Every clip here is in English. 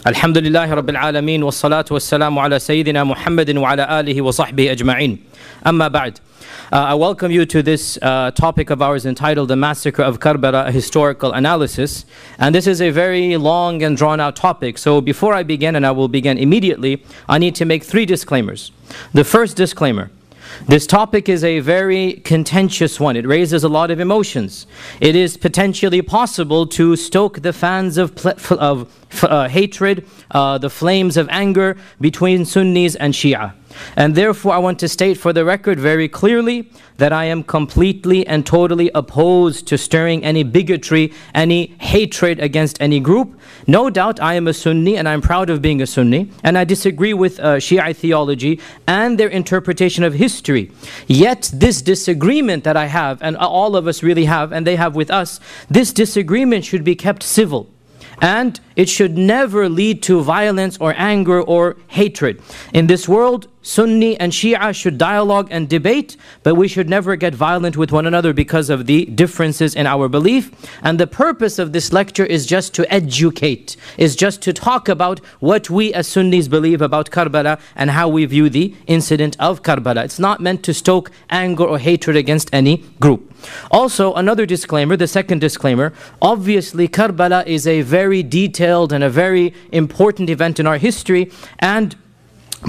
Alhamdulillahi Rabbil Alameen wa salatu wa salamu ala Sayyidina Muhammadin wa ala alihi wa sahbihi ajma'in. Amma ba'd. I welcome you to this topic of ours entitled The Massacre of Karbala, a Historical Analysis. And this is a very long and drawn out topic. So before I begin, and I will begin immediately, I need to make 3 disclaimers. The first disclaimer: this topic is a very contentious one. It raises a lot of emotions. It is potentially possible to stoke the fans of hatred, the flames of anger between Sunnis and Shia. And therefore I want to state for the record very clearly that I am completely and totally opposed to stirring any bigotry, any hatred against any group. No doubt I am a Sunni and I'm proud of being a Sunni, and I disagree with Shia theology and their interpretation of history. Yet this disagreement that I have, and all of us really have, and they have with us, this disagreement should be kept civil. And it should never lead to violence or anger or hatred. In this world, Sunni and Shia should dialogue and debate, but we should never get violent with one another because of the differences in our belief. And the purpose of this lecture is just to educate, is just to talk about what we as Sunnis believe about Karbala and how we view the incident of Karbala. It's not meant to stoke anger or hatred against any group. Also, another disclaimer, the second disclaimer: obviously Karbala is a very detailed and a very important event in our history, and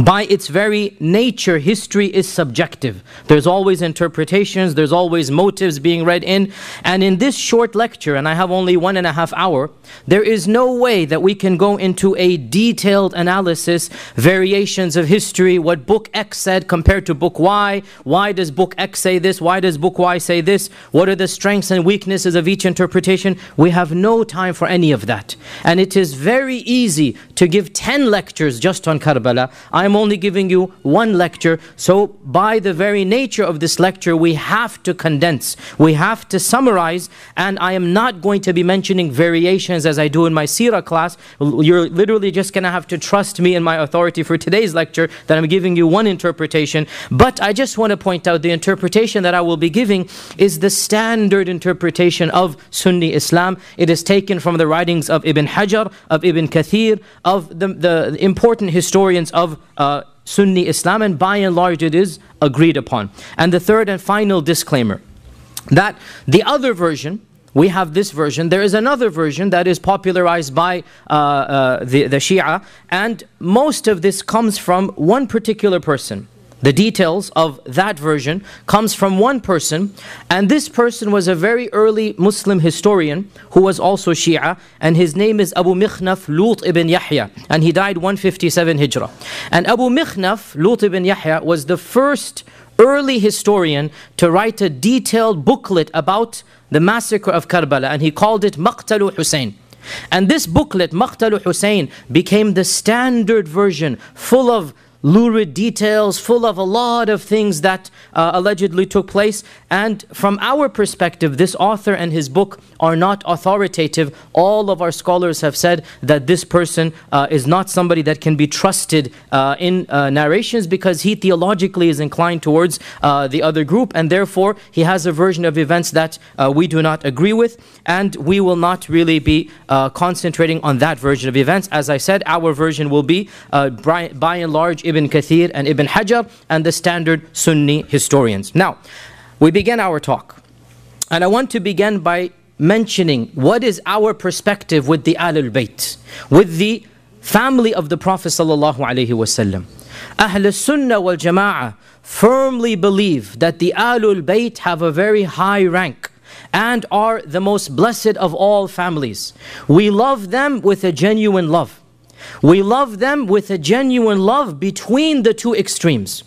by its very nature, history is subjective. There's always interpretations, there's always motives being read in. And in this short lecture, and I have only 1.5 hours, there is no way that we can go into a detailed analysis, variations of history, what book X said compared to book Y. Why does book X say this? Why does book Y say this? What are the strengths and weaknesses of each interpretation? We have no time for any of that. And it is very easy to give 10 lectures just on Karbala. I'm only giving you 1 lecture, so by the very nature of this lecture, we have to condense, we have to summarize, and I am not going to be mentioning variations as I do in my Seerah class. You're literally just going to have to trust me in my authority for today's lecture that I'm giving you 1 interpretation. But I just want to point out the interpretation that I will be giving is the standard interpretation of Sunni Islam. It is taken from the writings of Ibn Hajar, of Ibn Kathir, of the important historians of Sunni Islam, and by and large it is agreed upon. And the third and final disclaimer, that the other version, we have this version, there is another version that is popularized by the Shia, and most of this comes from one particular person. The details of that version comes from one person, and this person was a very early Muslim historian who was also Shia, and his name is Abu Mikhnaf Lut ibn Yahya, and he died 157 Hijrah. And Abu Mikhnaf Lut ibn Yahya was the first early historian to write a detailed booklet about the massacre of Karbala, and he called it Maqtalu Hussein. And this booklet, Maqtalu Hussein, became the standard version, full of lurid details, full of a lot of things that allegedly took place. And from our perspective, this author and his book are not authoritative. All of our scholars have said that this person is not somebody that can be trusted in narrations, because he theologically is inclined towards the other group, and therefore he has a version of events that we do not agree with, and we will not really be concentrating on that version of events. As I said, our version will be by and large Ibn Kathir and Ibn Hajar and the standard Sunni historians. Now, we begin our talk, and I want to begin by mentioning what is our perspective with the Ahlul Bayt, with the family of the Prophet sallallahu alaihi wasallam. Ahl Sunnah wal Jama'ah firmly believe that the Ahlul Bayt have a very high rank and are the most blessed of all families. We love them with a genuine love. We love them with a genuine love between the 2 extremes.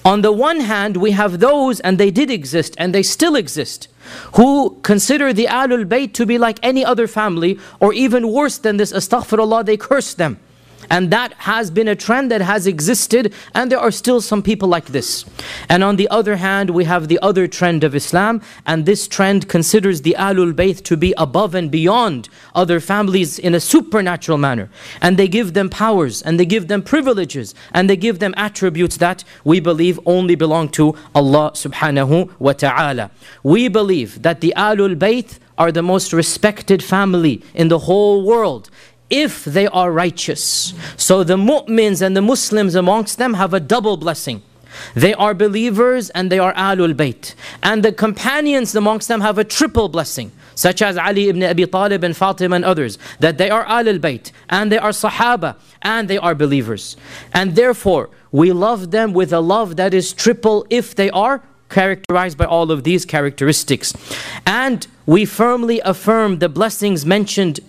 On the one hand, we have those, and they did exist and they still exist, who consider the Ahlul Bayt to be like any other family, or even worse than this, astaghfirullah, they curse them. And that has been a trend that has existed, and there are still some people like this. And on the other hand, we have the other trend of Islam, and this trend considers the Ahlul Bayt to be above and beyond other families in a supernatural manner. And they give them powers, and they give them privileges, and they give them attributes that we believe only belong to Allah subhanahu wa ta'ala. We believe that the Ahlul Bayt are the most respected family in the whole world. if they are righteous. So the mu'mins and the Muslims amongst them have a double blessing. They are believers and they are Ahlul Bayt. And the companions amongst them have a triple blessing, such as Ali ibn Abi Talib and Fatima and others, that they are Ahlul Bayt and they are Sahaba and they are believers. And therefore, we love them with a love that is triple if they are characterized by all of these characteristics. And we firmly affirm the blessings mentioned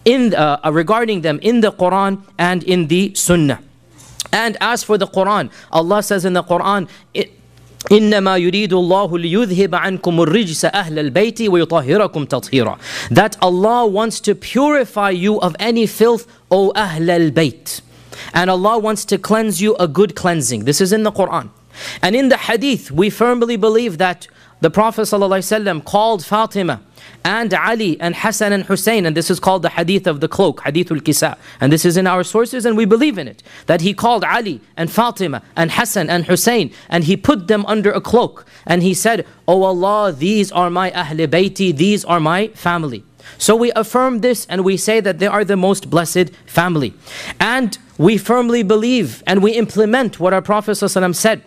in regarding them in the Quran and in the Sunnah. And as for the Quran, Allah says in the Quran, إنما يريد الله ليذهب عنكم الرجس أهل البيت ويطهركم تطهيرا. That Allah wants to purify you of any filth, O Ahl al-Bayt. And Allah wants to cleanse you a good cleansing. This is in the Quran. And in the Hadith, we firmly believe that the Prophet ﷺ called Fatima and Ali and Hassan and Hussein, and this is called the Hadith of the cloak, Hadithul Kisa. And this is in our sources and we believe in it. That he called Ali and Fatima and Hassan and Hussein and he put them under a cloak. And he said, "O Allah, these are my Ahl Bayti, these are my family." So we affirm this and we say that they are the most blessed family. And we firmly believe and we implement what our Prophet ﷺ said,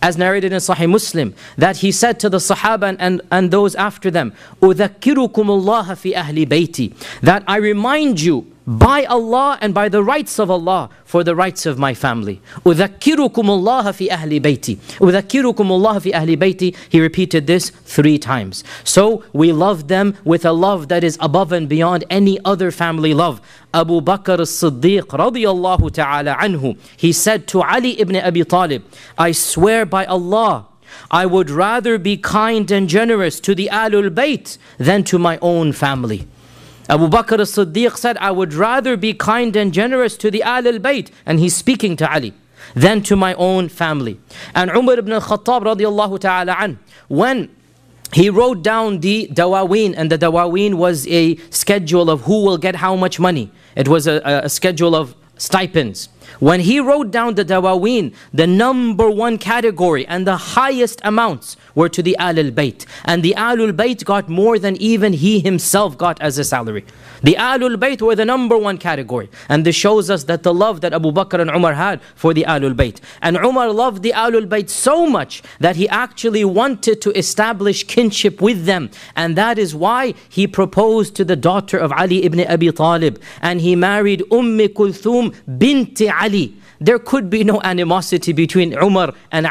as narrated in Sahih Muslim, that he said to the Sahaba and those after them, أُذَكِّرُكُمُ اللَّهَ فِي أَهْلِ بَيْتِي, that I remind you by Allah and by the rights of Allah for the rights of my family. أُذَكِّرُكُمُ اللَّهَ فِي أَهْلِ بَيْتِي. أُذَكِّرُكُمُ اللَّهَ فِي أَهْلِ بَيْتِي. He repeated this 3 times. So we love them with a love that is above and beyond any other family love. Abu Bakr as-Siddiq radiyallahu ta'ala anhu, he said to Ali ibn Abi Talib, "I swear by Allah, I would rather be kind and generous to the Ahlul Bayt than to my own family." Abu Bakr as-Siddiq said, "I would rather be kind and generous to the Ahlul Bayt," and he's speaking to Ali, "than to my own family." And Umar ibn al-Khattab radiyallahu ta'ala an, when he wrote down the dawaween, and the dawaween was a schedule of who will get how much money. It was a schedule of stipends. When he wrote down the dawaween, the number 1 category and the highest amounts were to the Ahlul Bayt. And the Ahlul Bayt got more than even he himself got as a salary. The Ahlul Bayt were the number 1 category. And this shows us that the love that Abu Bakr and Umar had for the Ahlul Bayt. And Umar loved the Ahlul Bayt so much that he actually wanted to establish kinship with them. And that is why he proposed to the daughter of Ali ibn Abi Talib. And he married Kulthum binti Ali. There could be no animosity between Umar and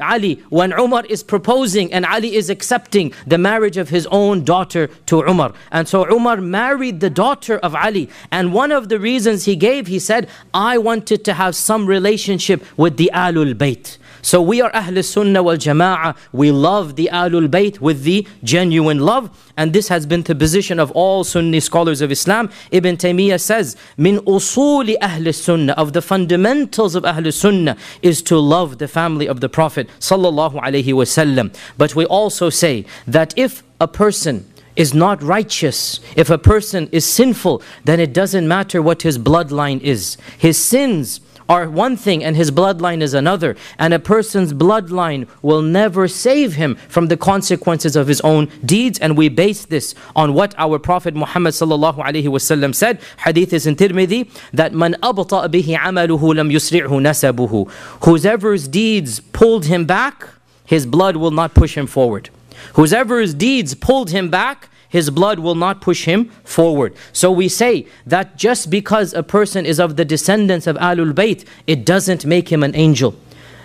Ali when Umar is proposing and Ali is accepting the marriage of his own daughter to Umar. And so Umar married the daughter of Ali. And one of the reasons he gave, he said, "I wanted to have some relationship with the Ahlul Bayt." So we are Ahl Sunnah wal Jama'ah. We love the Ahlul Bayt with the genuine love. And this has been the position of all Sunni scholars of Islam. Ibn Taymiyyah says, "Min usuli Ahl Sunnah," of the fundamentals of Ahl Sunnah is to love the family of the Prophet sallallahu alaihi wasallam. But we also say that if a person is not righteous, if a person is sinful, then it doesn't matter what his bloodline is. His sins are one thing and his bloodline is another. And a person's bloodline will never save him from the consequences of his own deeds. And we base this on what our Prophet Muhammad sallallahu alaihi wasallam said. Hadith is in Tirmidhi, that man abta bihi amaluhu lam yusri'hu nasabuhu. Whoever's deeds pulled him back, his blood will not push him forward. Whoever's deeds pulled him back, his blood will not push him forward. So we say that just because a person is of the descendants of Ahlul Bayt, it doesn't make him an angel.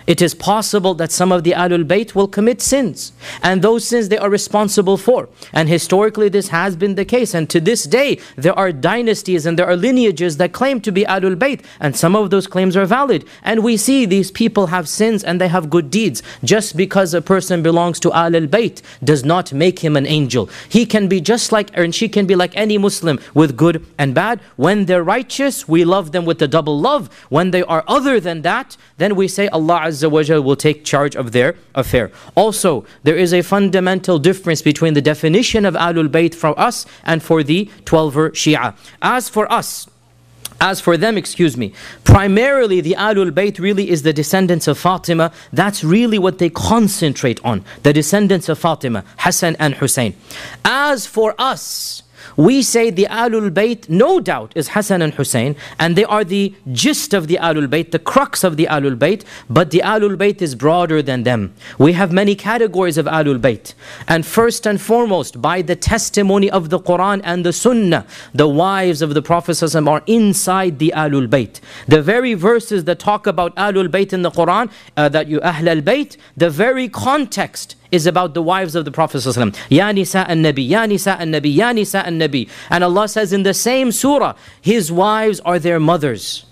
It is possible that some of the Ahlul Bayt will commit sins. And those sins they are responsible for. And historically this has been the case. And to this day, there are dynasties and there are lineages that claim to be Ahlul Bayt. And some of those claims are valid. And we see these people have sins and they have good deeds. Just because a person belongs to Ahlul Bayt does not make him an angel. He can be just like, and she can be like any Muslim with good and bad. When they're righteous, we love them with the double love. When they are other than that, then we say Allah Azza wa Jal will take charge of their affair. Also, there is a fundamental difference between the definition of Ahlul Bayt for us and for the 12er Shia. As for them, primarily the Ahlul Bayt really is the descendants of Fatima. That's really what they concentrate on. The descendants of Fatima, Hassan and Hussein. As for us, We say the Ahlul Bayt, no doubt, is Hassan and Hussein, and they are the gist of the Ahlul Bayt, the crux of the Ahlul Bayt, but the Ahlul Bayt is broader than them. We have many categories of Ahlul Bayt, and first and foremost, by the testimony of the Quran and the Sunnah, the wives of the Prophet ﷺ are inside the Ahlul Bayt. The very verses that talk about Ahlul Bayt in the Quran, that you Ahlul Bayt, the very context is about the wives of the Prophet ﷺ. Ya Nisa an-Nabi, Ya Nisa an-Nabi, Ya Nisa an-Nabi. And Allah says in the same surah, His wives are their mothers.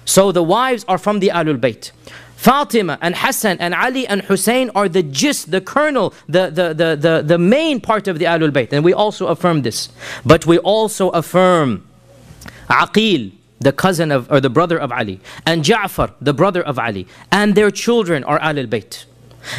So the wives are from the Ahlul Bayt. Fatima and Hassan and Ali and Hussein are the gist, the kernel, the main part of the Ahlul Bayt. And we also affirm this. But we also affirm Aqil, the cousin of, or the brother of Ali, and Ja'far, the brother of Ali, and their children are Ahlul Bayt.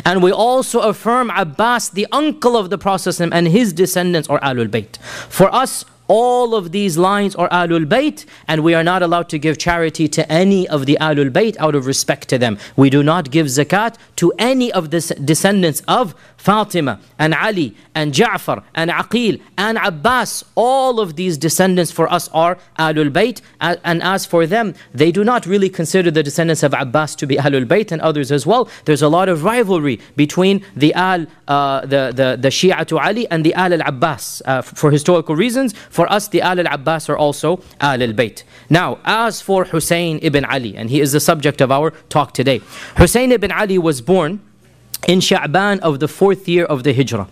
And we also affirm Abbas, the uncle of the Prophet, and his descendants are Ahlul Bayt. For us, all of these lines are Ahlul Bayt, and we are not allowed to give charity to any of the Ahlul Bayt out of respect to them. We do not give zakat to any of the descendants of Fatima and Ali and Ja'far and Aqil and Abbas. All of these descendants for us are Ahlul Bayt, and as for them, they do not really consider the descendants of Abbas to be Ahlul Bayt, and others as well. There's a lot of rivalry between the Shia to Ali and the al-Abbas for historical reasons. For us, the al-Abbas are also Ahlul Bayt. Now, as for Hussein ibn Ali, and he is the subject of our talk today. Hussein ibn Ali was born in Sha'ban of the 4th year of the Hijrah.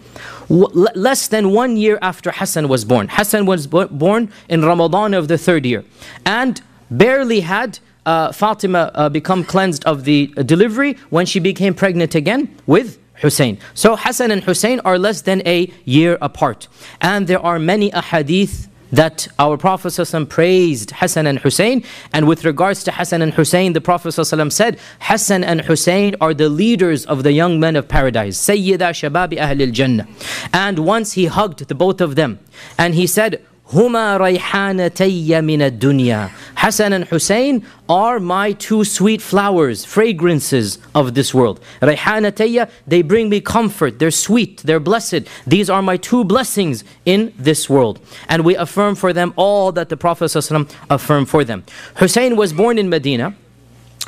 Less than 1 year after Hassan was born. Hassan was born in Ramadan of the 3rd year. And barely had Fatima become cleansed of the delivery when she became pregnant again with Hussein. So Hassan and Hussein are less than a year apart. And there are many ahadith that our Prophet ﷺ praised Hassan and Hussein. And with regards to Hassan and Hussein, the Prophet ﷺ said, Hassan and Hussein are the leaders of the young men of paradise. Sayyida shababi ahlil jannah. And once he hugged the both of them, and he said, Huma rayhanatayya min ad-dunya. Hassan and Hussein are my two sweet flowers, fragrances of this world. Rayhanatayya, they bring me comfort, they're sweet, they're blessed. These are my two blessings in this world. And we affirm for them all that the Prophet ﷺ affirmed for them. Hussein was born in Medina,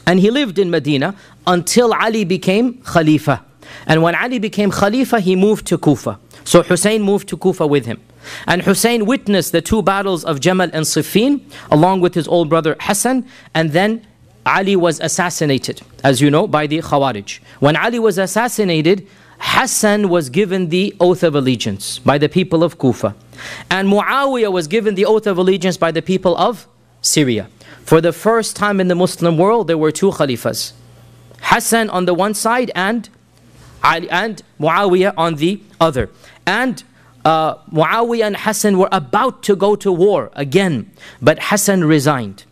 and he lived in Medina until Ali became Khalifa. And when Ali became Khalifa, he moved to Kufa. So Hussein moved to Kufa with him. And Hussein witnessed the two battles of Jamal and Siffin, along with his old brother Hassan. And then Ali was assassinated, as you know, by the Khawarij. When Ali was assassinated, Hassan was given the oath of allegiance by the people of Kufa. And Muawiyah was given the oath of allegiance by the people of Syria. For the first time in the Muslim world, there were two Khalifas. Hassan on the one side and Ali and Muawiyah on the other. And Muawiyah and Hassan were about to go to war again, but Hassan resigned.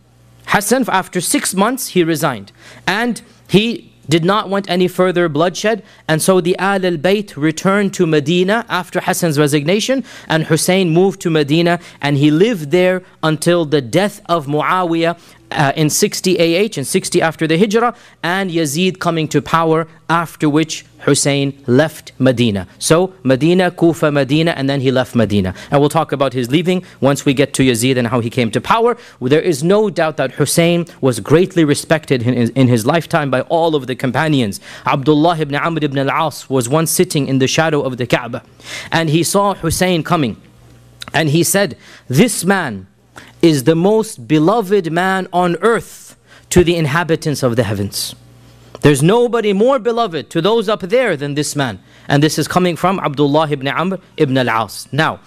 Hassan, after 6 months, he resigned. And he did not want any further bloodshed, and so the Ahlul Bayt returned to Medina after Hassan's resignation, and Hussein moved to Medina, and he lived there until the death of Muawiyah in 60 AH, in 60 after the Hijrah, and Yazid coming to power, after which Hussein left Medina. So Medina, Kufa, Medina, and then he left Medina. And we'll talk about his leaving once we get to Yazid and how he came to power. There is no doubt that Hussein was greatly respected in his lifetime by all of the companions. Abdullah ibn Amr ibn al-As was once sitting in the shadow of the Kaaba, and he saw Hussein coming, and he said, "This man is the most beloved man on earth to the inhabitants of the heavens. There's nobody more beloved to those up there than this man." And this is coming from Abdullah ibn Amr ibn al-As. Now,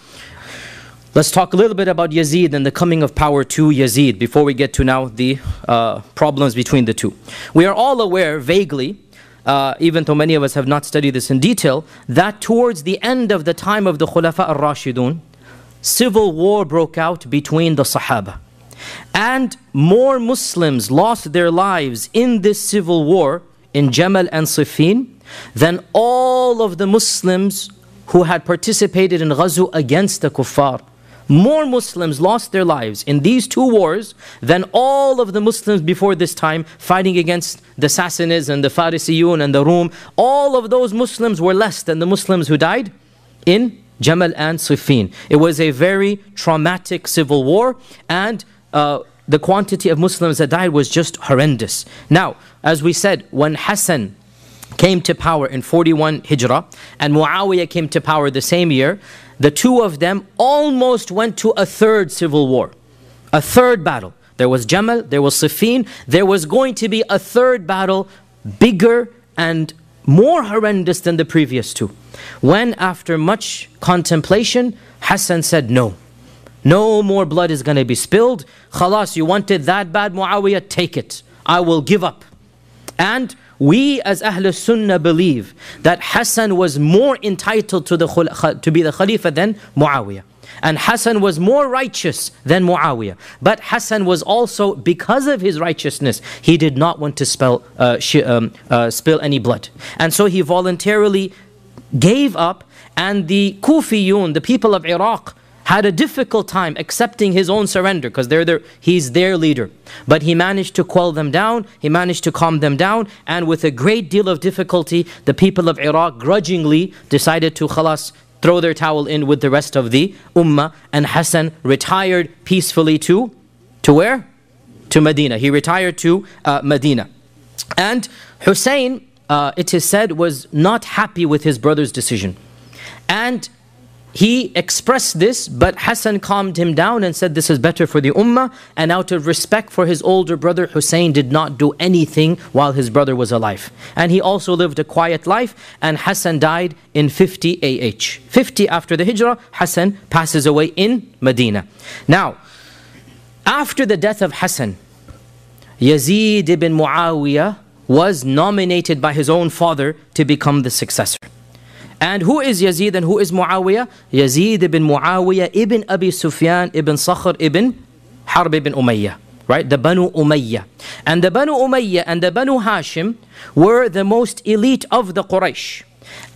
let's talk a little bit about Yazid and the coming of power to Yazid before we get to now the problems between the two. We are all aware, vaguely, even though many of us have not studied this in detail, that towards the end of the time of the Khulafa al-Rashidun, civil war broke out between the Sahaba. And more Muslims lost their lives in this civil war in Jamal and Siffin than all of the Muslims who had participated in Ghazu against the Kuffar. More Muslims lost their lives in these two wars than all of the Muslims before this time fighting against the Sassanids and the Farisiyun and the Rum. All of those Muslims were less than the Muslims who died in Jamal and Siffin. It was a very traumatic civil war, and the quantity of Muslims that died was just horrendous. Now, as we said, when Hassan came to power in 41 Hijrah, and Muawiyah came to power the same year, the two of them almost went to a third civil war, a third battle. There was Jamal, there was Siffin, there was going to be a third battle, bigger and more horrendous than the previous two. When, after much contemplation, Hassan said, no more blood is going to be spilled. Khalas, you wanted that bad, Muawiyah, take it. I will give up. And we as Ahl Sunnah believe that Hassan was more entitled to be the Khalifa than Muawiyah. And Hassan was more righteous than Muawiyah. But Hassan was also, because of his righteousness, he did not want to spill any blood. And so he voluntarily gave up, and the Kufiyun, the people of Iraq, had a difficult time accepting his own surrender, because he's their leader. But he managed to quell them down, he managed to calm them down, and with a great deal of difficulty, the people of Iraq grudgingly decided to khalas, throw their towel in with the rest of the ummah, and Hassan retired peacefully to where? To Medina. He retired to Medina. And Hussein, it is said, was not happy with his brother's decision. And he expressed this, but Hassan calmed him down and said, this is better for the ummah. And out of respect for his older brother, Hussein did not do anything while his brother was alive. And he also lived a quiet life, and Hassan died in 50 AH. 50 after the Hijrah, Hassan passes away in Medina. Now, after the death of Hassan, Yazid ibn Muawiyah was nominated by his own father to become the successor. And who is Yazid and who is Muawiyah? Yazid ibn Muawiyah ibn Abi Sufyan ibn Sakhr ibn Harb ibn Umayyah. Right? The Banu Umayyah. And the Banu Umayyah and the Banu Hashim were the most elite of the Quraysh.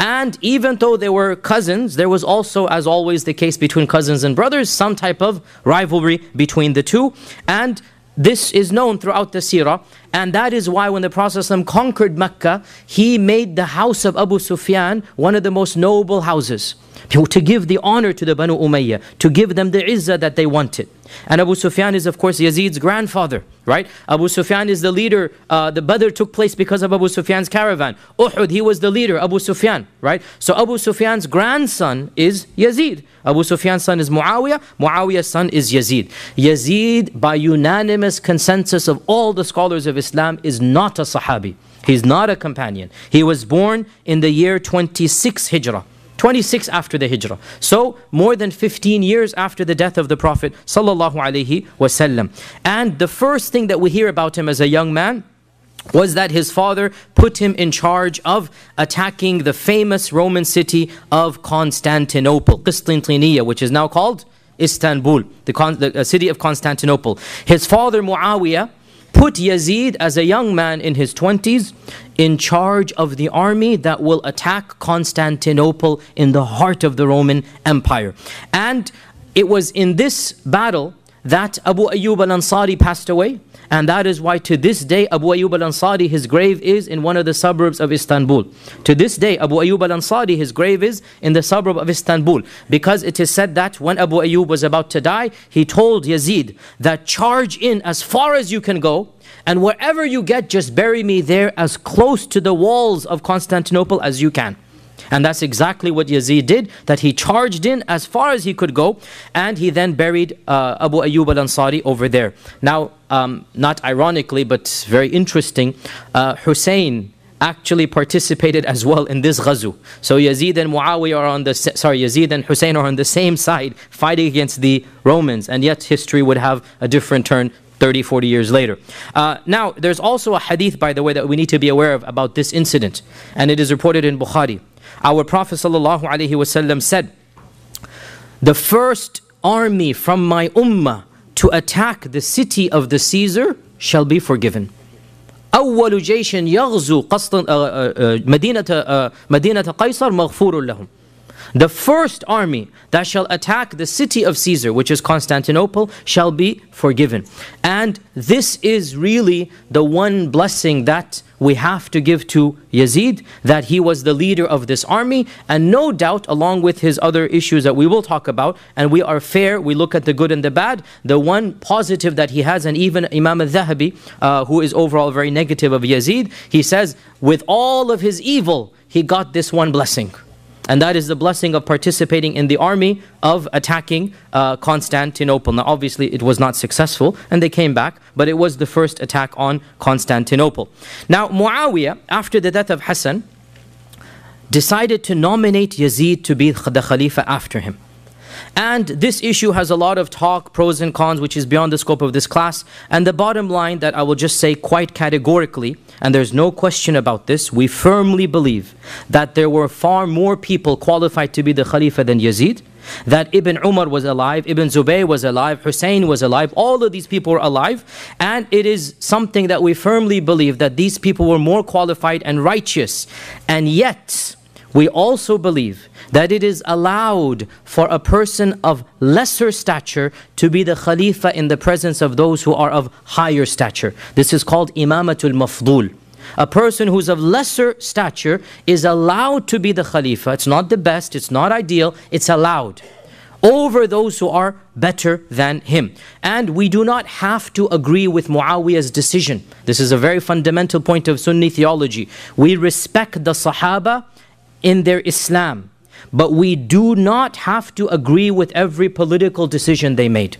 And even though they were cousins, there was also, as always the case between cousins and brothers, some type of rivalry between the two. And this is known throughout the seerah, and that is why when the Prophet ﷺ conquered Mecca, he made the house of Abu Sufyan one of the most noble houses, to give the honor to the Banu Umayyah, to give them the izzah that they wanted. And Abu Sufyan is, of course, Yazid's grandfather, right? Abu Sufyan is the leader. The Badr took place because of Abu Sufyan's caravan. Uhud, he was the leader, Abu Sufyan, right? So Abu Sufyan's grandson is Yazid. Abu Sufyan's son is Muawiyah. Muawiyah's son is Yazid. Yazid, by unanimous consensus of all the scholars of Islam, is not a Sahabi. He's not a companion. He was born in the year 26 Hijrah. 26 after the Hijrah. So more than 15 years after the death of the Prophet sallallahu alaihi wasallam. And the first thing that we hear about him as a young man was that his father put him in charge of attacking the famous Roman city of Constantinople, Qistintiniya, which is now called Istanbul, the city of Constantinople. His father Muawiyah put Yazid as a young man in his 20s in charge of the army that will attack Constantinople in the heart of the Roman Empire. And it was in this battle that Abu Ayyub al-Ansari passed away. And that is why to this day Abu Ayyub al-Ansari, his grave is in one of the suburbs of Istanbul. To this day Abu Ayyub al-Ansari, his grave is in the suburb of Istanbul. Because it is said that when Abu Ayyub was about to die, he told Yazid that charge in as far as you can go, and wherever you get, just bury me there as close to the walls of Constantinople as you can. And that's exactly what Yazid did, that he charged in as far as he could go, and he then buried Abu Ayyub al-Ansari over there. Now, not ironically, but very interesting, Hussein actually participated as well in this ghazu. So Yazid and Muawiyah are on the, Yazid and Hussein are on the same side, fighting against the Romans, and yet history would have a different turn 30, 40 years later. Now, there's also a hadith, by the way, that we need to be aware of about this incident, and it is reported in Bukhari. Our Prophet ﷺ said, the first army from my ummah to attack the city of the Caesar shall be forgiven. أول جيش يغزو مدينة قيصر مغفور لهم. The first army that shall attack the city of Caesar, which is Constantinople, shall be forgiven. And this is really the one blessing that we have to give to Yazid, that he was the leader of this army, and no doubt along with his other issues that we will talk about, and we are fair, we look at the good and the bad, the one positive that he has, and even Imam al-Dhahabi, who is overall very negative of Yazid, he says, with all of his evil, he got this one blessing. And that is the blessing of participating in the army of attacking Constantinople. Now obviously it was not successful and they came back, but it was the first attack on Constantinople. Now Muawiyah, after the death of Hassan, decided to nominate Yazid to be the Khalifa after him. And this issue has a lot of talk, pros and cons, which is beyond the scope of this class. And the bottom line that I will just say quite categorically, and there's no question about this, we firmly believe that there were far more people qualified to be the Khalifa than Yazid. That Ibn Umar was alive, Ibn Zubayr was alive, Hussein was alive, all of these people were alive. And it is something that we firmly believe that these people were more qualified and righteous. And yet, we also believe that it is allowed for a person of lesser stature to be the Khalifa in the presence of those who are of higher stature. This is called Imamatul Mafdul. A person who's of lesser stature is allowed to be the Khalifa. It's not the best, it's not ideal, it's allowed over those who are better than him. And we do not have to agree with Muawiyah's decision. This is a very fundamental point of Sunni theology. We respect the Sahaba in their Islam, but we do not have to agree with every political decision they made.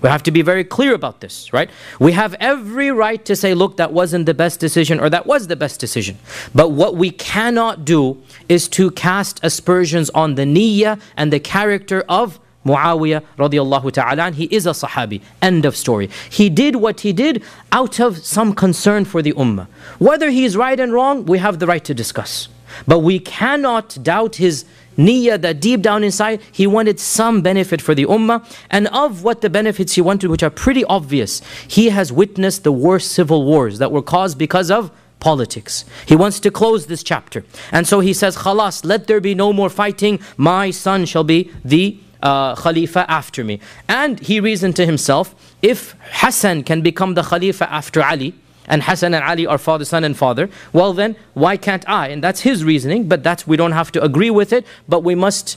We have to be very clear about this, right? We have every right to say, look, that wasn't the best decision, or that was the best decision. But what we cannot do is to cast aspersions on the niyyah and the character of Muawiyah radiallahu ta'ala. He is a Sahabi. End of story. He did what he did out of some concern for the ummah. Whether he is right and wrong, we have the right to discuss. But we cannot doubt his niyyah, that deep down inside he wanted some benefit for the ummah. And of what the benefits he wanted, which are pretty obvious, he has witnessed the worst civil wars that were caused because of politics. He wants to close this chapter. And so he says, Khalas, let there be no more fighting. My son shall be the Khalifa after me. And he reasoned to himself, if Hassan can become the Khalifa after Ali, and Hassan and Ali are father, son and father, well then, why can't I? And that's his reasoning, but we don't have to agree with it, but we must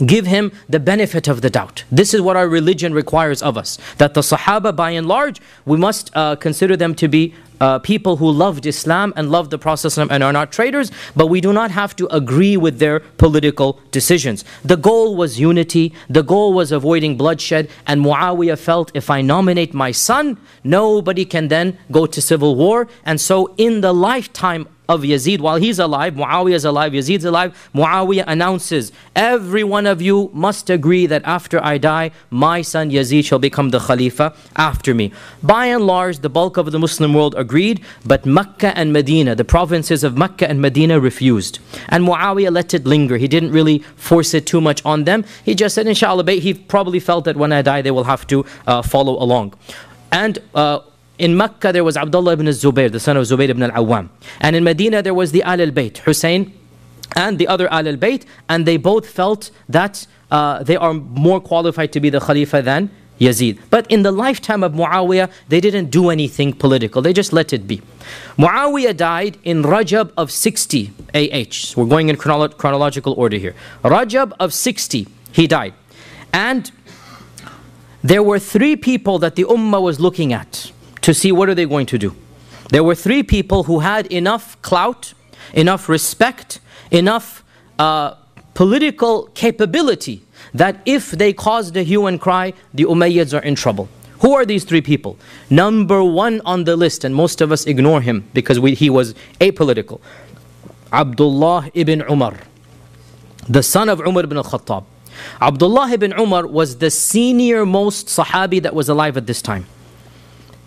give him the benefit of the doubt. This is what our religion requires of us. That the Sahaba, by and large, we must consider them to be people who loved Islam and loved the Prophet and are not traitors, but we do not have to agree with their political decisions. The goal was unity, the goal was avoiding bloodshed, and Muawiyah felt, if I nominate my son, nobody can then go to civil war. And so in the lifetime of Yazid, while he's alive, Muawiyah is alive, Yazid's alive, Muawiyah announces, every one of you must agree that after I die, my son Yazid shall become the Khalifa after me. By and large, the bulk of the Muslim world agreed, but Mecca and Medina, the provinces of Mecca and Medina, refused. And Muawiyah let it linger. He didn't really force it too much on them. He just said, inshallah, he probably felt that when I die, they will have to follow along. And in Mecca, there was Abdullah ibn Zubayr, the son of Zubayr ibn al-Awwam. And in Medina, there was the Al-Bayt, Hussein and the other Al-Bayt. And they both felt that they are more qualified to be the Khalifa than Yazid. But in the lifetime of Muawiyah, they didn't do anything political. They just let it be. Muawiyah died in Rajab of 60 AH. So we're going in chronological order here. Rajab of 60, he died. And there were three people that the Ummah was looking at to see what are they going to do. There were three people who had enough clout, enough respect, enough political capability that if they caused a hue and cry, the Umayyads are in trouble. Who are these three people? Number one on the list, and most of us ignore him because he was apolitical. Abdullah ibn Umar, the son of Umar ibn al-Khattab. Abdullah ibn Umar was the senior most Sahabi that was alive at this time.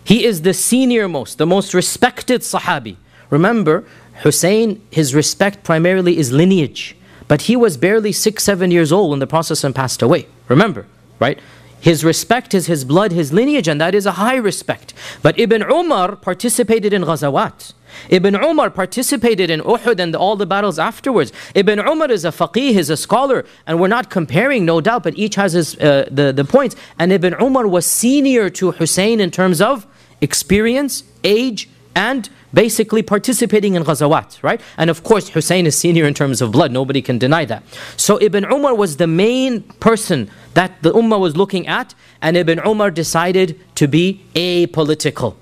He is the senior most, the most respected Sahabi. Remember, Hussein, his respect primarily is lineage. But he was barely 6-7 years old when the Prophet passed away. Remember, right? His respect is his blood, his lineage, and that is a high respect. But Ibn Umar participated in Ghazawat. Ibn Umar participated in Uhud and all the battles afterwards. Ibn Umar is a faqih, is a scholar, and we're not comparing, no doubt, but each has his, the points. And Ibn Umar was senior to Hussein in terms of experience, age, and basically participating in ghazawat, right? And of course, Hussein is senior in terms of blood. Nobody can deny that. So Ibn Umar was the main person that the Ummah was looking at, and Ibn Umar decided to be apolitical.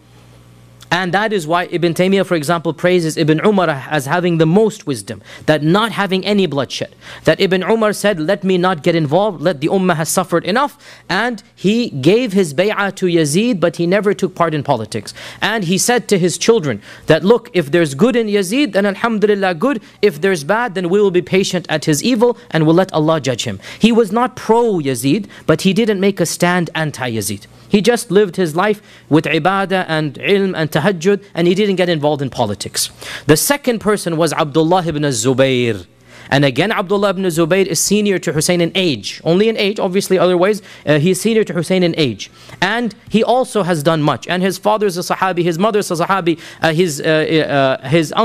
And that is why Ibn Taymiyyah, for example, praises Ibn Umar as having the most wisdom, that not having any bloodshed. That Ibn Umar said, let me not get involved, let the Ummah has suffered enough. And he gave his bay'ah to Yazid, but he never took part in politics. And he said to his children that, look, if there's good in Yazid, then alhamdulillah good. If there's bad, then we will be patient at his evil and we'll let Allah judge him. He was not pro-Yazid, but he didn't make a stand anti-Yazid. He just lived his life with ibadah and ilm and tahajjud, and he didn't get involved in politics. The second person was Abdullah ibn Zubayr. And again, Abdullah ibn Zubayr is senior to Hussein in age. Only in age, obviously, otherwise, he is senior to Hussein in age. And he also has done much. And his father is a Sahabi, his mother is a Sahabi,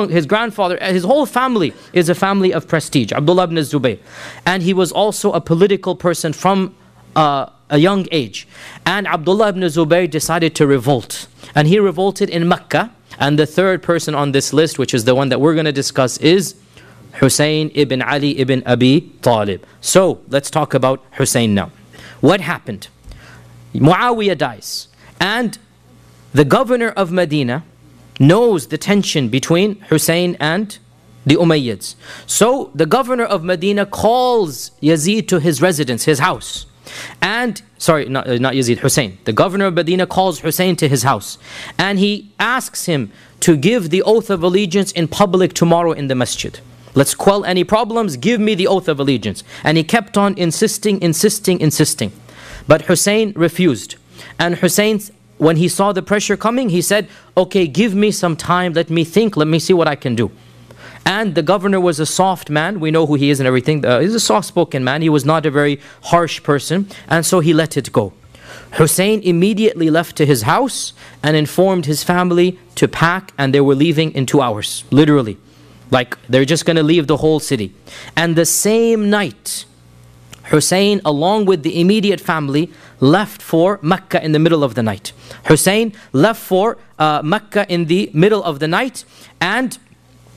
his grandfather, his whole family is a family of prestige, Abdullah ibn Zubayr. And he was also a political person from a young age. And Abdullah ibn Zubayr decided to revolt. And he revolted in Mecca. And the third person on this list, which is the one that we're going to discuss, is Hussein ibn Ali ibn Abi Talib. So, let's talk about Hussein now. What happened? Muawiyah dies. And the governor of Medina knows the tension between Hussein and the Umayyads. So, the governor of Medina calls Yazid to his residence, his house. And, sorry, not Yazid, Hussein. The governor of Medina calls Hussein to his house. And he asks him to give the oath of allegiance in public tomorrow in the masjid. Let's quell any problems, give me the oath of allegiance. And he kept on insisting. But Hussein refused. And Hussein, when he saw the pressure coming, he said, okay, give me some time, let me think, let me see what I can do. And the governor was a soft man. We know who he is and everything. He's a soft-spoken man. He was not a very harsh person. And so he let it go. Hussein immediately left to his house and informed his family to pack, and they were leaving in 2 hours. Literally. Like, they're just going to leave the whole city. And the same night, Hussein, along with the immediate family, left for Mecca in the middle of the night. Hussein left for Mecca in the middle of the night, and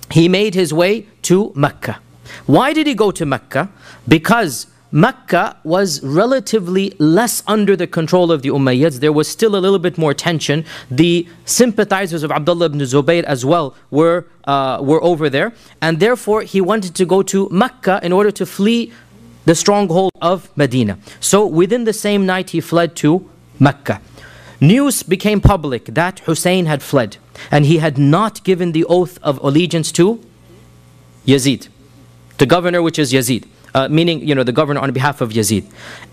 he made his way to Mecca. Why did he go to Mecca? Because Mecca was relatively less under the control of the Umayyads. There was still a little bit more tension. The sympathizers of Abdullah ibn Zubayr as well were over there. And therefore, he wanted to go to Mecca in order to flee the stronghold of Medina. So within the same night, he fled to Mecca. News became public that Hussein had fled. And he had not given the oath of allegiance to Yazid, the governor, which is Yazid, meaning, the governor on behalf of Yazid.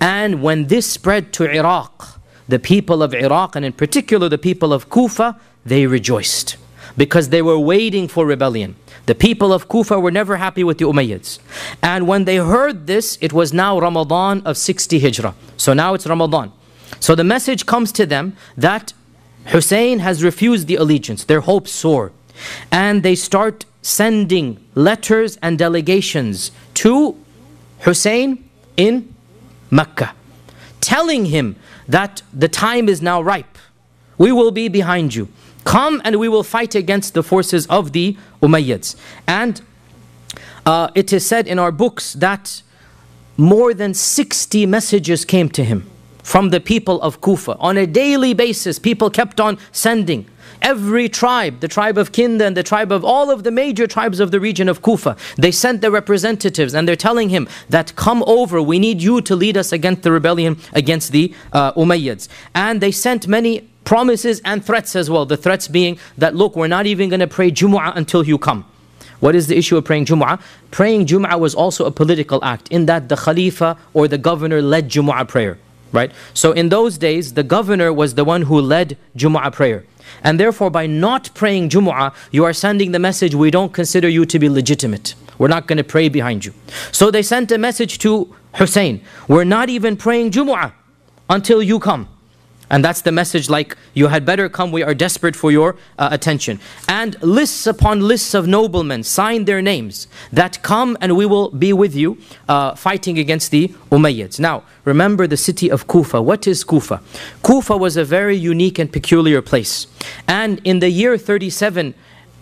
And when this spread to Iraq, the people of Iraq, and in particular the people of Kufa, they rejoiced because they were waiting for rebellion. The people of Kufa were never happy with the Umayyads. And when they heard this, it was now Ramadan of 60 Hijrah. So now it's Ramadan. So the message comes to them that Hussein has refused the allegiance. Their hopes soar. And they start sending letters and delegations to Hussein in Mecca, telling him that the time is now ripe. We will be behind you. Come and we will fight against the forces of the Umayyads. And it is said in our books that more than 60 messages came to him from the people of Kufa. On a daily basis, people kept on sending. Every tribe, the tribe of Kinda and the tribe of all of the major tribes of the region of Kufa, they sent their representatives and they're telling him that come over, we need you to lead us against the rebellion against the Umayyads. And they sent many promises and threats as well. The threats being that, look, we're not even going to pray Jumu'ah until you come. What is the issue of praying Jumu'ah? Praying Jumu'ah was also a political act in that the Khalifa or the governor led Jumu'ah prayer. Right? So in those days, the governor was the one who led Jumu'ah prayer. And therefore, by not praying Jumu'ah, you are sending the message, we don't consider you to be legitimate. We're not going to pray behind you. So they sent a message to Hussein, we're not even praying Jumu'ah until you come. And that's the message, like, you had better come, we are desperate for your attention. And lists upon lists of noblemen signed their names that come and we will be with you fighting against the Umayyads. Now, remember the city of Kufa. What is Kufa? Kufa was a very unique and peculiar place. And in the year 37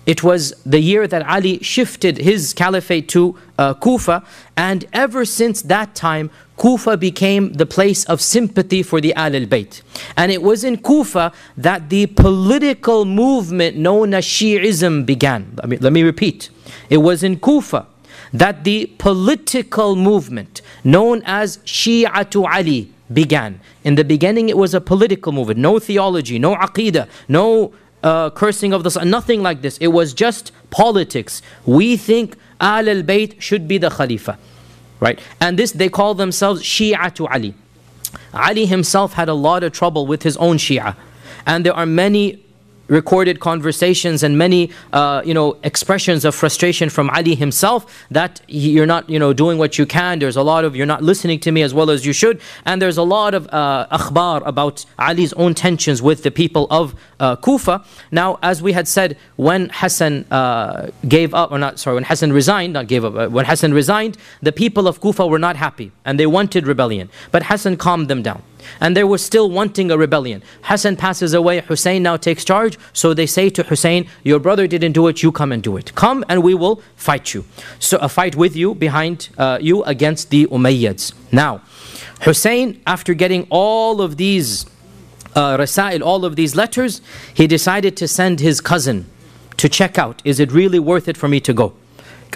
It was the year that Ali shifted his caliphate to Kufa, and ever since that time, Kufa became the place of sympathy for the Ahl al-Bayt. And it was in Kufa that the political movement known as Shi'ism began. Let me repeat. It was in Kufa that the political movement known as Shi'atu Ali began. In the beginning, it was a political movement. No theology, no aqidah, no cursing of the sun, nothing like this. It was just politics. We think Ahl al-Bayt should be the Khalifa. Right? And this, they call themselves Shi'atu Ali. Ali himself had a lot of trouble with his own Shia. And there are many recorded conversations and many expressions of frustration from Ali himself that you're not doing what you can. There's a lot of you're not listening to me as well as you should, and there's a lot of akhbar about Ali's own tensions with the people of Kufa. Now, as we had said, when Hassan when Hassan resigned, when Hassan resigned, the people of Kufa were not happy and they wanted rebellion, but Hassan calmed them down. And they were still wanting a rebellion. Hassan passes away, Hussein now takes charge. So they say to Hussein, your brother didn't do it, you come and do it. Come and we will fight you. So a fight with you, behind you against the Umayyads. Now, Hussein, after getting all of these rasail, all of these letters, he decided to send his cousin to check out, is it really worth it for me to go?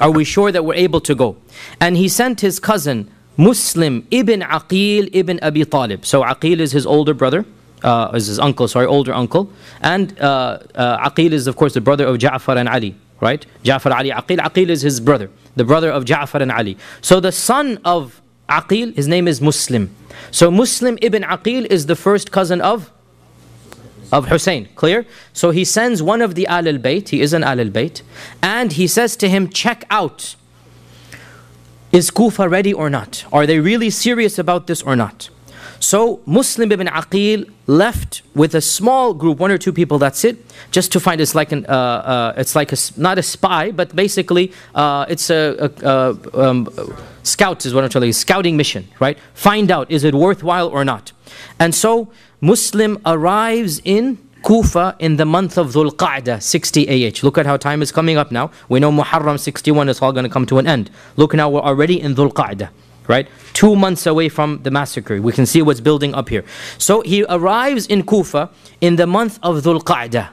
Are we sure that we're able to go? And he sent his cousin, Muslim ibn Aqil ibn Abi Talib. So Aqil is his older brother, is his uncle, older uncle. And Aqil is of course the brother of Ja'far and Ali, right? Ja'far, Ali, Aqil. Aqil is his brother, the brother of Ja'far and Ali. So the son of Aqil, his name is Muslim. So Muslim ibn Aqil is the first cousin of Hussein, clear? So he sends one of the Ahl al-Bayt, he is an Ahl al-Bayt, and he says to him, check out, is Kufa ready or not? Are they really serious about this or not? So Muslim ibn Aqil left with a small group, 1 or 2 people, that's it, just to find, it's like not a spy, but basically it's a scout is what I'm telling you, scouting mission, right? Find out, is it worthwhile or not? And so Muslim arrives in Kufa in the month of Dhul Qa'dah, 60 AH. Look at how time is coming up now. We know Muharram 61 is all going to come to an end. Look now, we're already in Dhul Qa'dah, right? 2 months away from the massacre. We can see what's building up here. So he arrives in Kufa in the month of Dhul Qa'dah.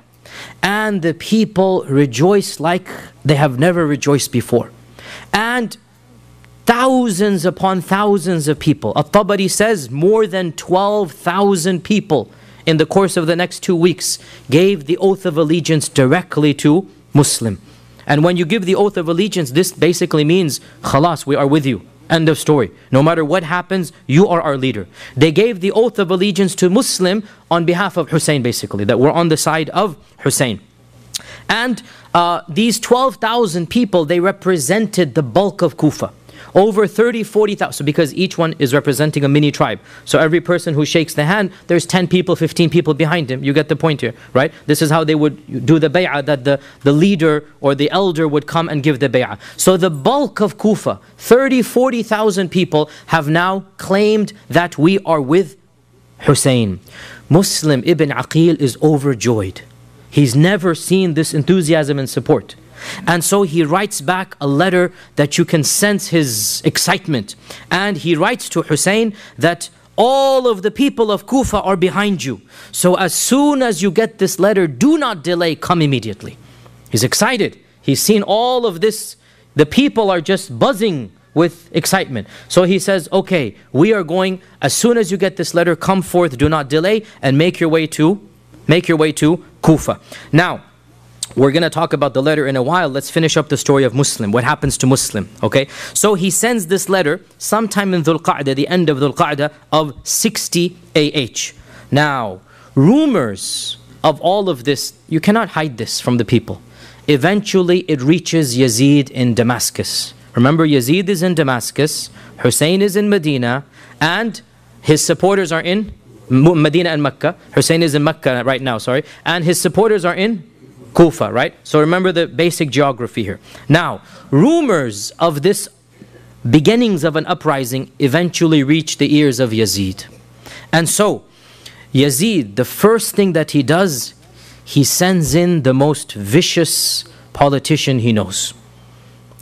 And the people rejoice like they have never rejoiced before. And thousands upon thousands of people. At-Tabari says more than 12,000 people in the course of the next 2 weeks gave the oath of allegiance directly to Muslim. And when you give the oath of allegiance, this basically means, khalas, we are with you. End of story. No matter what happens, you are our leader. They gave the oath of allegiance to Muslim on behalf of Hussein, basically, that we're on the side of Hussein. And these 12,000 people, they represented the bulk of Kufa. Over 30, 40,000, so because each one is representing a mini tribe. So every person who shakes the hand, there's 10 people, 15 people behind him. You get the point here, right? This is how they would do the bay'ah, that the leader or the elder would come and give the bay'ah. So the bulk of Kufa, 30, 40,000 people have now claimed that we are with Hussein. Muslim ibn Aqil is overjoyed. He's never seen this enthusiasm and support. And so he writes back a letter that you can sense his excitement. And he writes to Hussein that all of the people of Kufa are behind you. So as soon as you get this letter, do not delay, come immediately. He's excited. He's seen all of this. The people are just buzzing with excitement. So he says, okay, we are going, as soon as you get this letter, come forth, do not delay, and make your way to Kufa. Now, we're going to talk about the letter in a while. Let's finish up the story of Muslim. What happens to Muslim? Okay. So he sends this letter sometime in Dhul Qa'dah, the end of Dhul Qa'dah of 60 AH. Now, rumors of all of this, you cannot hide this from the people. Eventually, it reaches Yazid in Damascus. Remember, Yazid is in Damascus, Hussein is in Medina, and his supporters are in Medina and Mecca. Hussein is in Mecca right now, sorry. And his supporters are in Kufa, right? So remember the basic geography here. Now, rumors of this beginnings of an uprising eventually reach the ears of Yazid. And so, Yazid, the first thing that he does, he sends in the most vicious politician he knows.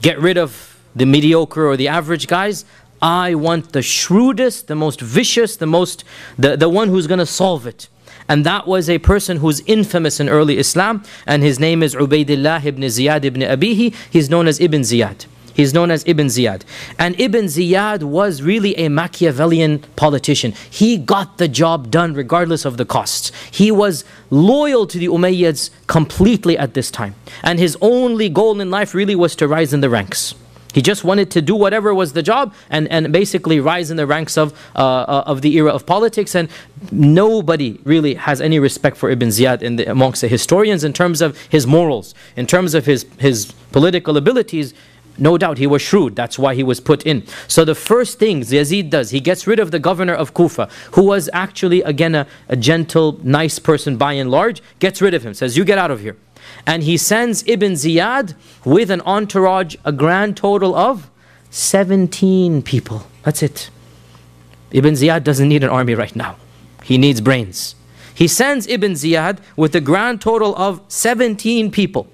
Get rid of the mediocre or the average guys. I want the shrewdest, the most vicious, the one who's going to solve it. And that was a person who's infamous in early Islam, and his name is Ubaydullah ibn Ziyad ibn Abihi. He's known as Ibn Ziyad. He's known as Ibn Ziyad. And Ibn Ziyad was really a Machiavellian politician. He got the job done regardless of the costs. He was loyal to the Umayyads completely at this time. And his only goal in life really was to rise in the ranks. He just wanted to do whatever was the job and basically rise in the ranks of the era of politics. And nobody really has any respect for Ibn Ziyad amongst the historians in terms of his morals, in terms of his political abilities. No doubt he was shrewd, that's why he was put in. So the first thing Yazid does, he gets rid of the governor of Kufa, who was actually, again, a gentle, nice person by and large, gets rid of him, says, you get out of here. And he sends Ibn Ziyad with an entourage, a grand total of 17 people. That's it. Ibn Ziyad doesn't need an army right now. He needs brains. He sends Ibn Ziyad with a grand total of 17 people.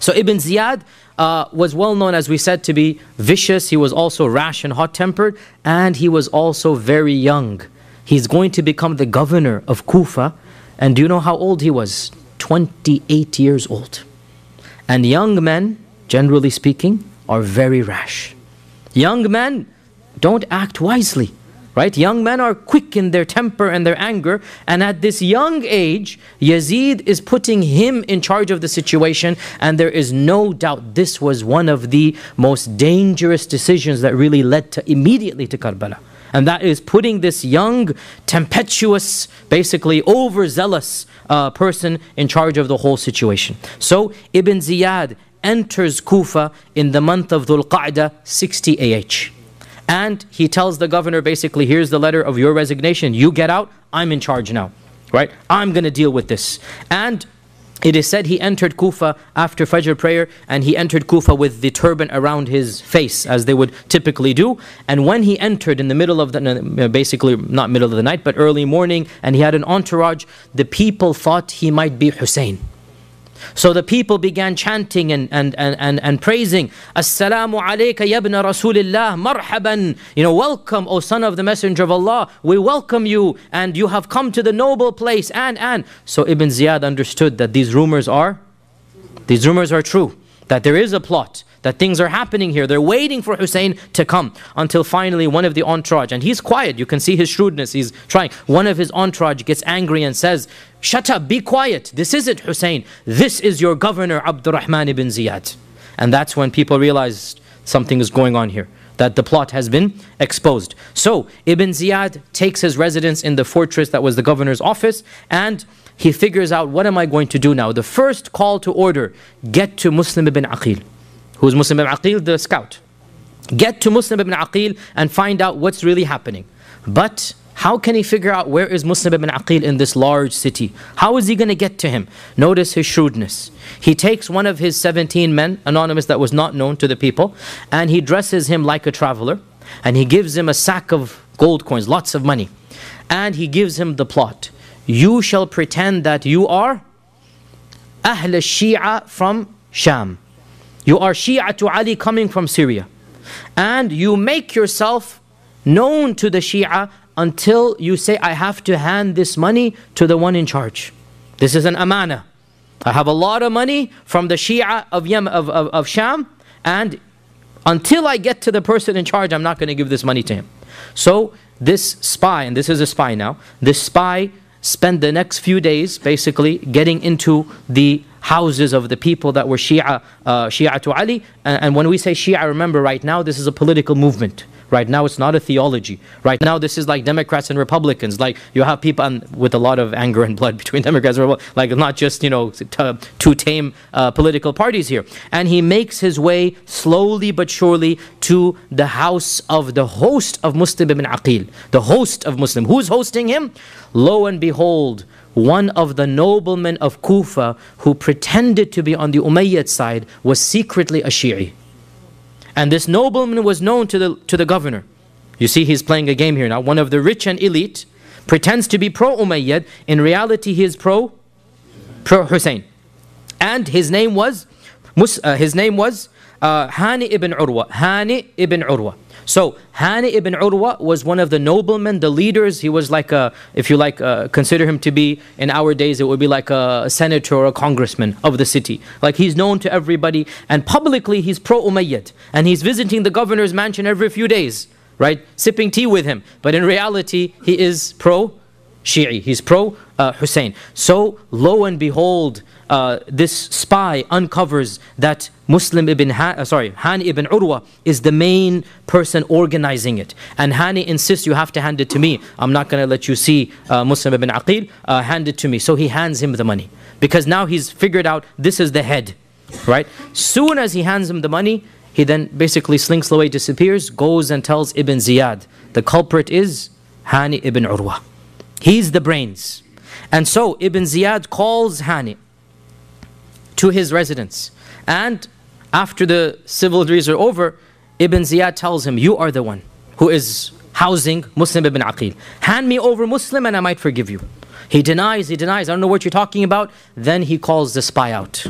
So Ibn Ziyad was well known, as we said, to be vicious. He was also rash and hot-tempered, and he was also very young. He's going to become the governor of Kufa, and do you know how old he was? 28 years old. And young men, generally speaking, are very rash. Young men don't act wisely. Right? Young men are quick in their temper and their anger, and at this young age, Yazid is putting him in charge of the situation, and there is no doubt this was one of the most dangerous decisions that really led immediately to Karbala. And that is putting this young, tempestuous, basically overzealous person in charge of the whole situation. So Ibn Ziyad enters Kufa in the month of Dhul Qa'dah, 60 AH. And he tells the governor, basically, here's the letter of your resignation. You get out, I'm in charge now. Right? I'm going to deal with this. And it is said he entered Kufa after Fajr prayer, and he entered Kufa with the turban around his face, as they would typically do. And when he entered in the middle of the, basically not middle of the night, but early morning, and he had an entourage, the people thought he might be Hussein. So the people began chanting and praising, Assalamu alayka ya ibn Rasulillah, marhaban. Welcome, O son of the Messenger of Allah. We welcome you, and you have come to the noble place, and. So Ibn Ziyad understood that these rumors are true, that there is a plot, that things are happening here. They're waiting for Hussein to come, until finally one of the entourage, and he's quiet, you can see his shrewdness, he's trying. One of his entourage gets angry and says, shut up, be quiet, this isn't Hussein, this is your governor Abdurrahman ibn Ziyad. And that's when people realized something is going on here, that the plot has been exposed. So Ibn Ziyad takes his residence in the fortress that was the governor's office, and he figures out, what am I going to do now? The first call to order, get to Muslim ibn Aqil. Who's Muslim ibn Aqil? The scout. Get to Muslim ibn Aqil and find out what's really happening. But how can he figure out where is Muslim ibn Aqil in this large city? How is he going to get to him? Notice his shrewdness. He takes one of his 17 men, anonymous, that was not known to the people, and he dresses him like a traveler, and he gives him a sack of gold coins, lots of money, and he gives him the plot. You shall pretend that you are Ahl al-Shi'a from Sham. You are Shia to Ali coming from Syria. And you make yourself known to the Shia until you say, I have to hand this money to the one in charge. This is an amana. I have a lot of money from the Shia of Sham, and until I get to the person in charge, I'm not going to give this money to him. So this spy, and this is a spy now, this spy spent the next few days basically getting into the houses of the people that were Shia to Ali. And when we say Shia, remember, right now this is a political movement. Right now it's not a theology. Right now this is like Democrats and Republicans. Like you have people with a lot of anger and blood between Democrats and Republicans. Like not just, two tame political parties here. And he makes his way slowly but surely to the house of the host of Muslim ibn Aqil. The host of Muslim. Who's hosting him? Lo and behold, one of the noblemen of Kufa who pretended to be on the Umayyad side was secretly a Shi'i. And this nobleman was known to the governor. You see, he's playing a game here now. One of the rich and elite pretends to be pro-Umayyad. In reality, he is pro-Hussein. And his name was His name was Hani ibn Urwa. Hani ibn Urwa. So Hani ibn Urwa was one of the noblemen, the leaders. He was like if you like, consider him to be, in our days, it would be like a senator or a congressman of the city. Like, he's known to everybody, and publicly he's pro-Umayyad. And he's visiting the governor's mansion every few days, right? Sipping tea with him. But in reality, he is pro-Shi'i. He's pro-Hussein. So lo and behold, this spy uncovers that Hani ibn Urwa is the main person organizing it. And Hani insists, you have to hand it to me. I'm not going to let you see Muslim ibn Aqil. Hand it to me. So he hands him the money. Because now he's figured out this is the head. Right? Soon as he hands him the money, he then basically slinks away, disappears, goes and tells Ibn Ziyad. The culprit is Hani ibn Urwa. He's the brains. And so Ibn Ziyad calls Hani to his residence. And after the civilries are over, Ibn Ziyad tells him, you are the one who is housing Muslim ibn Aqil. Hand me over Muslim and I might forgive you. He denies, I don't know what you're talking about. Then he calls the spy out.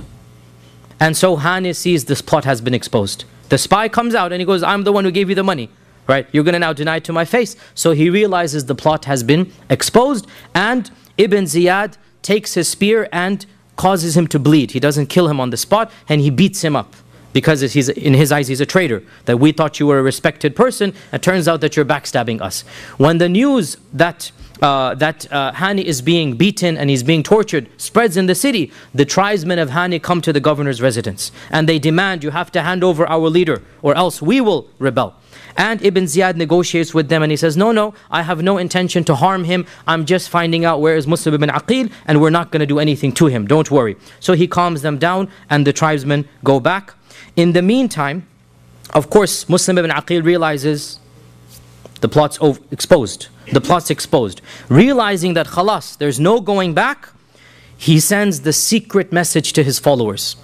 And so Hani sees this plot has been exposed. The spy comes out and he goes, I'm the one who gave you the money. Right? You're going to now deny it to my face. So he realizes the plot has been exposed, and Ibn Ziyad takes his spear and causes him to bleed. He doesn't kill him on the spot, and he beats him up. Because in his eyes, he's a traitor. That we thought you were a respected person, it turns out that you're backstabbing us. When the news that Hani is being beaten and he's being tortured spreads in the city, the tribesmen of Hani come to the governor's residence. And they demand, you have to hand over our leader, or else we will rebel. And Ibn Ziyad negotiates with them and he says, no, I have no intention to harm him. I'm just finding out where is Muslim ibn Aqil, and we're not going to do anything to him. Don't worry. So he calms them down and the tribesmen go back. In the meantime, of course, Muslim ibn Aqil realizes the plot's exposed. The plot's exposed. Realizing that khalas, there's no going back, he sends the secret message to his followers.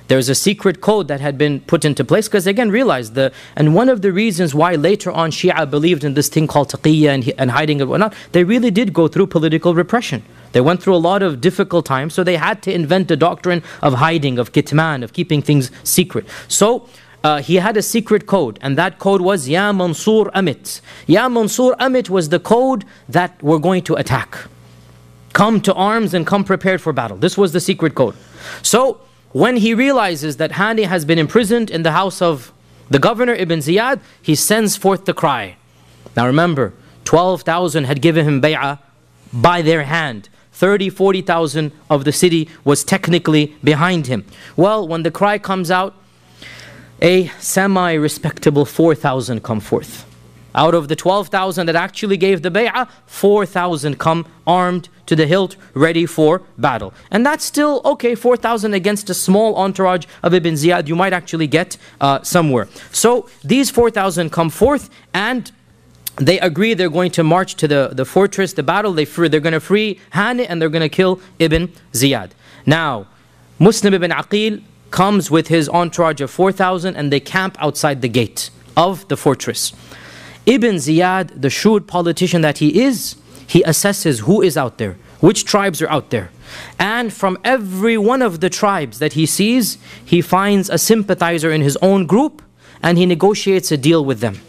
There's a secret code that had been put into place, because again, realize and one of the reasons why later on Shia believed in this thing called taqiyya and hiding and whatnot, they really did go through political repression. They went through a lot of difficult times, so they had to invent a doctrine of hiding, of kitman, of keeping things secret. So he had a secret code, and that code was Ya Mansur Amit. Ya Mansur Amit was the code that we're going to attack. Come to arms and come prepared for battle. This was the secret code. So when he realizes that Hani has been imprisoned in the house of the governor, Ibn Ziyad, he sends forth the cry. Now remember, 12,000 had given him bay'ah by their hand. 30, 40,000 of the city was technically behind him. Well, when the cry comes out, a semi-respectable 4,000 come forth. Out of the 12,000 that actually gave the bay'ah, 4,000 come armed to the hilt, ready for battle. And that's still okay, 4,000 against a small entourage of Ibn Ziyad, you might actually get somewhere. So these 4,000 come forth, and they agree they're going to march to the fortress, the battle. They're going to free Hani and they're going to kill Ibn Ziyad. Now, Muslim ibn Aqil comes with his entourage of 4,000 and they camp outside the gate of the fortress. Ibn Ziyad, the shrewd politician that he is, he assesses who is out there, which tribes are out there. And from every one of the tribes that he sees, he finds a sympathizer in his own group and he negotiates a deal with them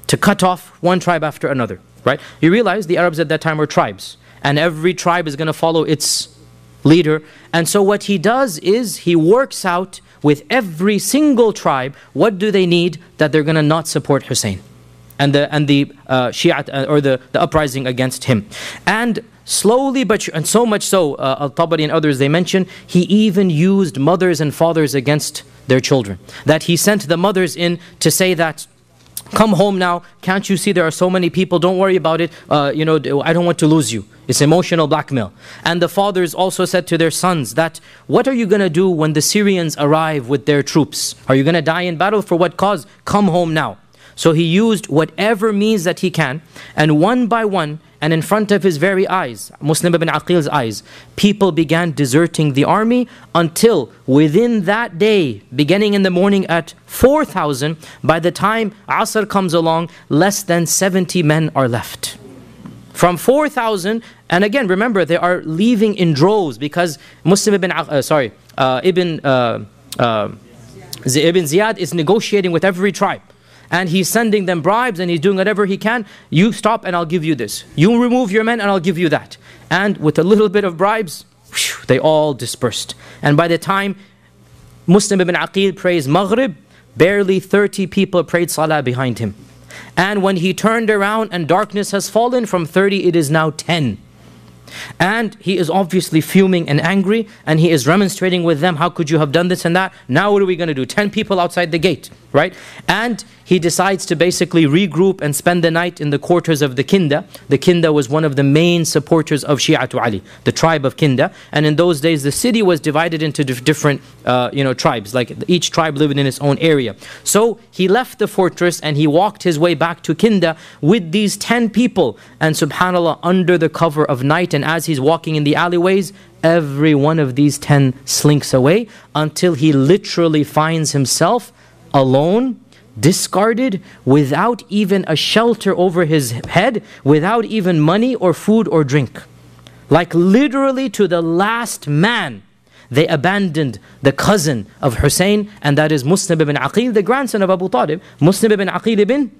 to cut off one tribe after another, right? You realize the Arabs at that time were tribes, and every tribe is going to follow its leader. And so what he does is he works out with every single tribe, what do they need that they're going to not support Hussein and the Shi'at or the uprising against him. And slowly, and so much so, Al-Tabari and others, they mention, he even used mothers and fathers against their children. That he sent the mothers in to say that, come home now, can't you see there are so many people, don't worry about it, I don't want to lose you. It's emotional blackmail. And the fathers also said to their sons that, what are you going to do when the Syrians arrive with their troops? Are you going to die in battle? For what cause? Come home now. So he used whatever means that he can, and one by one, and in front of his very eyes, Muslim ibn Aqil's eyes, people began deserting the army until within that day, beginning in the morning at 4,000, by the time Asr comes along, less than 70 men are left. From 4,000, and again, remember, they are leaving in droves because Muslim ibn Ibn Ziyad is negotiating with every tribe. And he's sending them bribes and he's doing whatever he can. You stop and I'll give you this. You remove your men and I'll give you that. And with a little bit of bribes, they all dispersed. And by the time Muslim ibn Aqil prays Maghrib, barely 30 people prayed Salah behind him. And when he turned around and darkness has fallen, from 30 it is now 10. And he is obviously fuming and angry, and he is remonstrating with them. How could you have done this and that? Now what are we going to do? 10 people outside the gate, right? And he decides to basically regroup and spend the night in the quarters of the Kinda. The Kinda was one of the main supporters of Shi'atu Ali, the tribe of Kinda. And in those days, the city was divided into different tribes, like each tribe lived in its own area. So he left the fortress and he walked his way back to Kinda with these 10 people. And subhanAllah, under the cover of night, and as he's walking in the alleyways, every one of these 10 slinks away until he literally finds himself alone, discarded, without even a shelter over his head, without even money or food or drink. Like literally to the last man, they abandoned the cousin of Hussein, and that is Muslim ibn Aqil, the grandson of Abu Talib. Muslim ibn Aqil ibn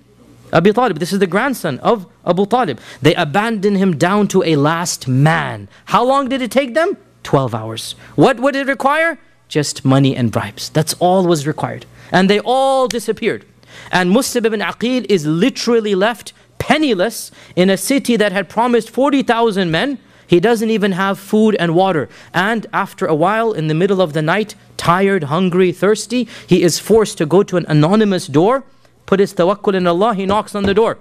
Abi Talib, this is the grandson of Abu Talib. They abandoned him down to a last man. How long did it take them? 12 hours. What would it require? Just money and bribes. That's all was required. And they all disappeared. And Muslim ibn Aqil is literally left penniless in a city that had promised 40,000 men. He doesn't even have food and water. And after a while, in the middle of the night, tired, hungry, thirsty, he is forced to go to an anonymous door, put his tawakkul in Allah, he knocks on the door.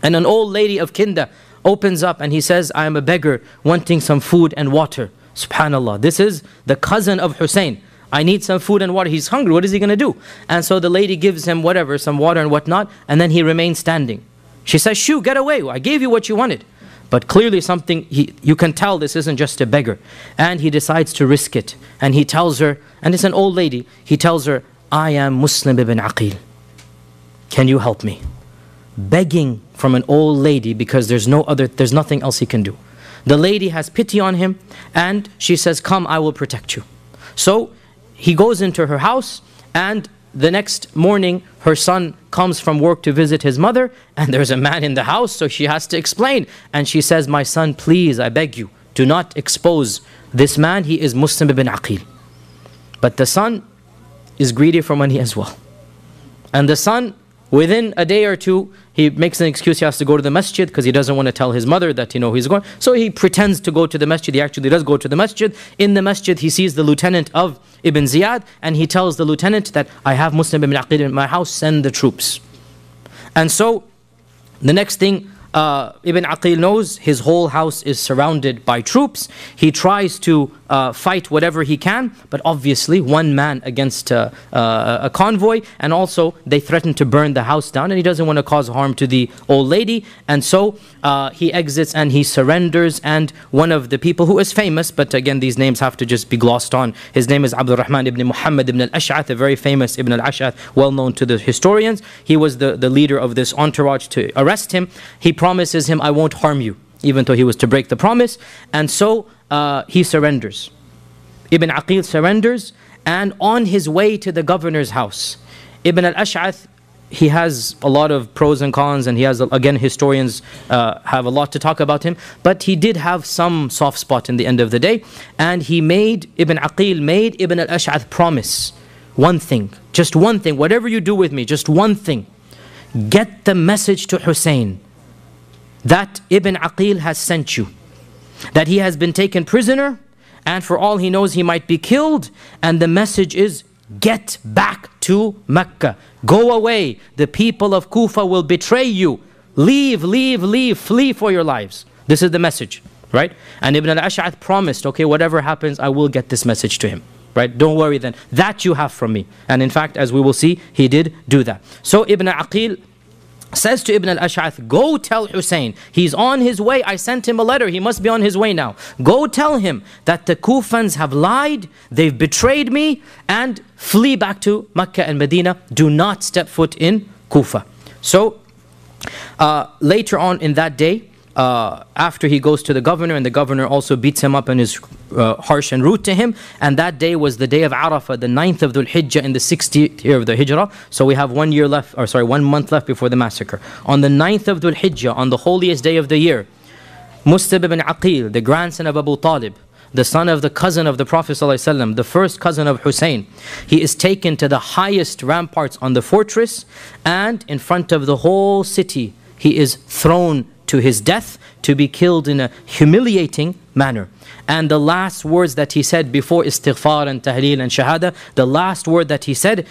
And an old lady of Kinda opens up and he says, I am a beggar wanting some food and water. Subhanallah, this is the cousin of Hussein. I need some food and water. He's hungry, what is he going to do? And so the lady gives him whatever, some water and whatnot, and then he remains standing. She says, shoo, get away, I gave you what you wanted. But clearly something, you can tell this isn't just a beggar. And he decides to risk it. And he tells her, and it's an old lady, he tells her, I am Muslim ibn Aqil. Can you help me? Begging from an old lady because there's nothing else he can do. The lady has pity on him and she says, come, I will protect you. So he goes into her house, and the next morning her son comes from work to visit his mother, and there's a man in the house, so she has to explain. And she says, my son, please, I beg you, do not expose this man. He is Muslim ibn Aqil. But the son is greedy for money as well. And the son, within a day or two, he makes an excuse. He has to go to the masjid because he doesn't want to tell his mother that he's going. So he pretends to go to the masjid. He actually does go to the masjid. In the masjid, he sees the lieutenant of Ibn Ziyad, and he tells the lieutenant that I have Muslim ibn Aqil in my house, send the troops. And so the next thing Ibn Aqil knows, his whole house is surrounded by troops. He tries to fight whatever he can, but obviously one man against a convoy, and also they threaten to burn the house down, and he doesn't want to cause harm to the old lady. And so he exits and he surrenders, and one of the people who is famous, but again these names have to just be glossed on, his name is Abdul Rahman ibn Muhammad ibn al-Ash'ath, a very famous Ibn al-Ash'ath, well known to the historians. He was the leader of this entourage to arrest him. He promises him, I won't harm you, even though he was to break the promise. And so he surrenders. Ibn Aqil surrenders, and on his way to the governor's house, Ibn al-Ash'ath, he has a lot of pros and cons, and he has, again, historians have a lot to talk about him, but he did have some soft spot in the end of the day. And Ibn Aqil made Ibn al-Ash'ath promise one thing, just one thing, whatever you do with me, just one thing. Get the message to Hussein that Ibn Aqil has sent you, that he has been taken prisoner, and for all he knows he might be killed, and the message is, get back to Mecca, go away, the people of Kufa will betray you, leave, leave, leave, flee for your lives. This is the message, right? And Ibn al-Ash'ath promised, okay, whatever happens, I will get this message to him, right? Don't worry then, that you have from me. And in fact, as we will see, he did do that. So Ibn Aqil says to Ibn al-Ash'ath, go tell Hussein, he's on his way, I sent him a letter, he must be on his way now. Go tell him that the Kufans have lied, they've betrayed me, and flee back to Mecca and Medina. Do not step foot in Kufa. So later on in that day, after he goes to the governor, and the governor also beats him up and is harsh and rude to him. And that day was the day of Arafah, the 9th of Dhul Hijjah in the 60th year of the Hijrah. So we have 1 year left, or sorry, 1 month left before the massacre. On the 9th of Dhul Hijjah, on the holiest day of the year, Muslim ibn Aqil, the grandson of Abu Talib, the son of the cousin of the Prophet ﷺ, the first cousin of Hussein, he is taken to the highest ramparts on the fortress, and in front of the whole city, he is thrown to his death, to be killed in a humiliating manner. And the last words that he said before istighfar and tahleel and shahada, the last word that he said,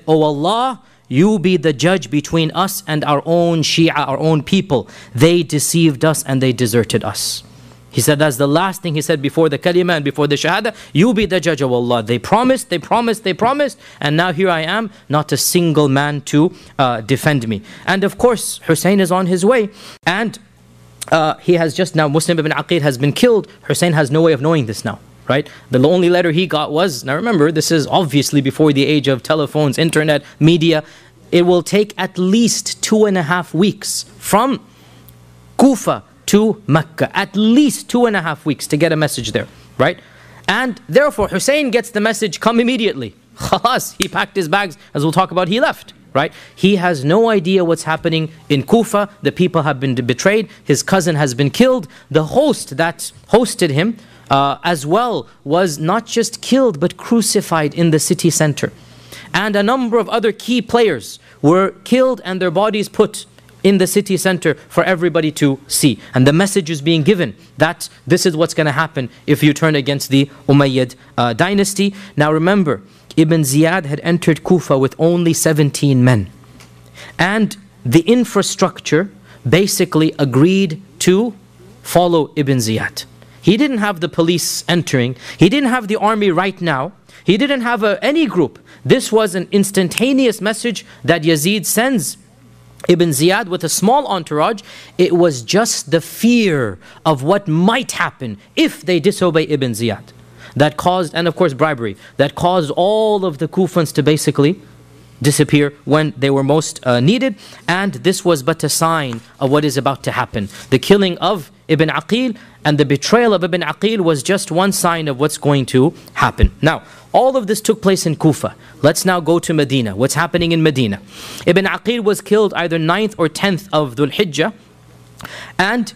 "O Allah, you be the judge between us and our own Shia, our own people. They deceived us and they deserted us." He said that's the last thing he said before the kalima and before the shahada. You be the judge, O Allah. They promised, and now here I am, not a single man to defend me. And of course, Hussein is on his way, and he has just now, Muslim ibn Aqil has been killed. Hussein has no way of knowing this now, right? The only letter he got was, now remember, this is obviously before the age of telephones, internet, media. It will take at least 2.5 weeks from Kufa to Mecca, at least 2.5 weeks to get a message there, right? And therefore, Hussein gets the message, come immediately. Khalas, he packed his bags, as we'll talk about, he left, right? He has no idea what's happening in Kufa. The people have been betrayed. His cousin has been killed. The host that hosted him as well was not just killed, but crucified in the city center. And a number of other key players were killed and their bodies put in the city center for everybody to see. And the message is being given that this is what's going to happen if you turn against the Umayyad dynasty. Now remember, Ibn Ziyad had entered Kufa with only 17 men. And the infrastructure basically agreed to follow Ibn Ziyad. He didn't have the police entering. He didn't have the army right now. He didn't have any group. This was an instantaneous message that Yazid sends Ibn Ziyad with a small entourage. It was just the fear of what might happen if they disobey Ibn Ziyad that caused, and of course bribery, that caused all of the Kufans to basically disappear when they were most needed. And this was but a sign of what is about to happen. The killing of Ibn Aqil and the betrayal of Ibn Aqil was just one sign of what's going to happen. Now, all of this took place in Kufa. Let's now go to Medina. What's happening in Medina? Ibn Aqil was killed either 9th or 10th of Dhul Hijjah. And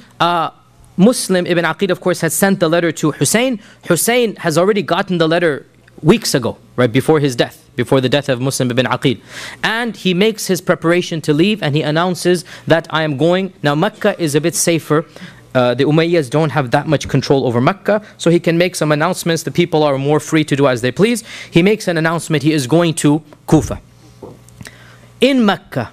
Muslim Ibn Aqil, of course, had sent the letter to Hussein. Hussein has already gotten the letter weeks ago, right before his death, before the death of Muslim ibn Aqil. And he makes his preparation to leave, and he announces that I am going. Now Mecca is a bit safer. The Umayyads don't have that much control over Mecca, so he can make some announcements. The people are more free to do as they please. He makes an announcement, he is going to Kufa. In Mecca,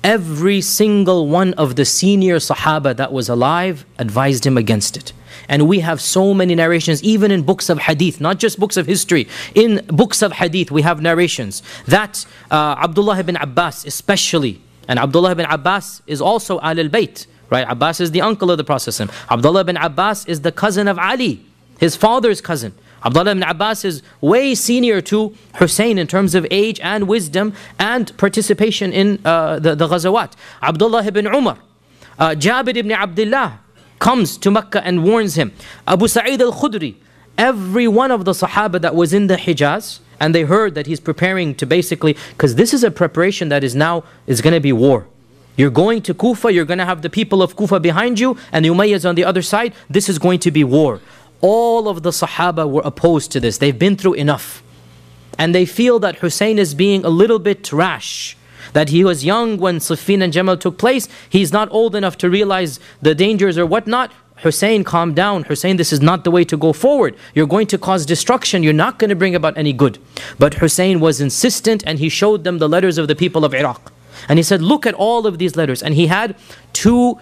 every single one of the senior Sahaba that was alive advised him against it. And we have so many narrations, even in books of hadith, not just books of history. In books of hadith, we have narrations that Abdullah ibn Abbas especially, and Abdullah ibn Abbas is also al-Bayt, right? Abbas is the uncle of the Prophet. Abdullah ibn Abbas is the cousin of Ali, his father's cousin. Abdullah ibn Abbas is way senior to Hussein in terms of age and wisdom and participation in the Ghazawat. Abdullah ibn Umar, Jabir ibn Abdullah comes to Mecca and warns him. Abu Sa'id al-Khudri, every one of the Sahaba that was in the Hijaz, and they heard that he's preparing to basically, because this is a preparation that is going to be war. You're going to Kufa, you're going to have the people of Kufa behind you, and the Umayyads on the other side. This is going to be war. All of the Sahaba were opposed to this. They've been through enough. And they feel that Hussein is being a little bit rash. That he was young when Siffin and Jamal took place. He's not old enough to realize the dangers or whatnot. Hussein, calm down. Hussein, this is not the way to go forward. You're going to cause destruction. You're not going to bring about any good. But Hussein was insistent, and he showed them the letters of the people of Iraq. And he said, look at all of these letters. And he had 2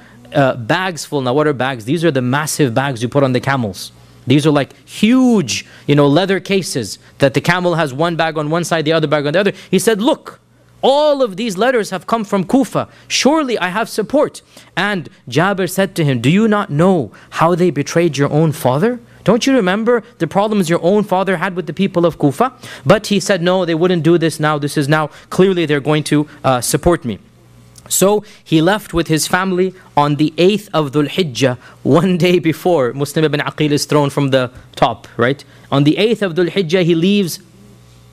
bags full. Now what are bags? These are the massive bags you put on the camels. These are like huge, leather cases that the camel has one bag on one side, the other bag on the other. He said, look, all of these letters have come from Kufa. Surely I have support. And Jabir said to him, do you not know how they betrayed your own father? Don't you remember the problems your own father had with the people of Kufa? But he said, no, they wouldn't do this now. This is now, clearly they're going to support me. So he left with his family on the 8th of Dhul Hijjah, one day before Muslim ibn Aqil is thrown from the top, right? On the 8th of Dhul Hijjah, he leaves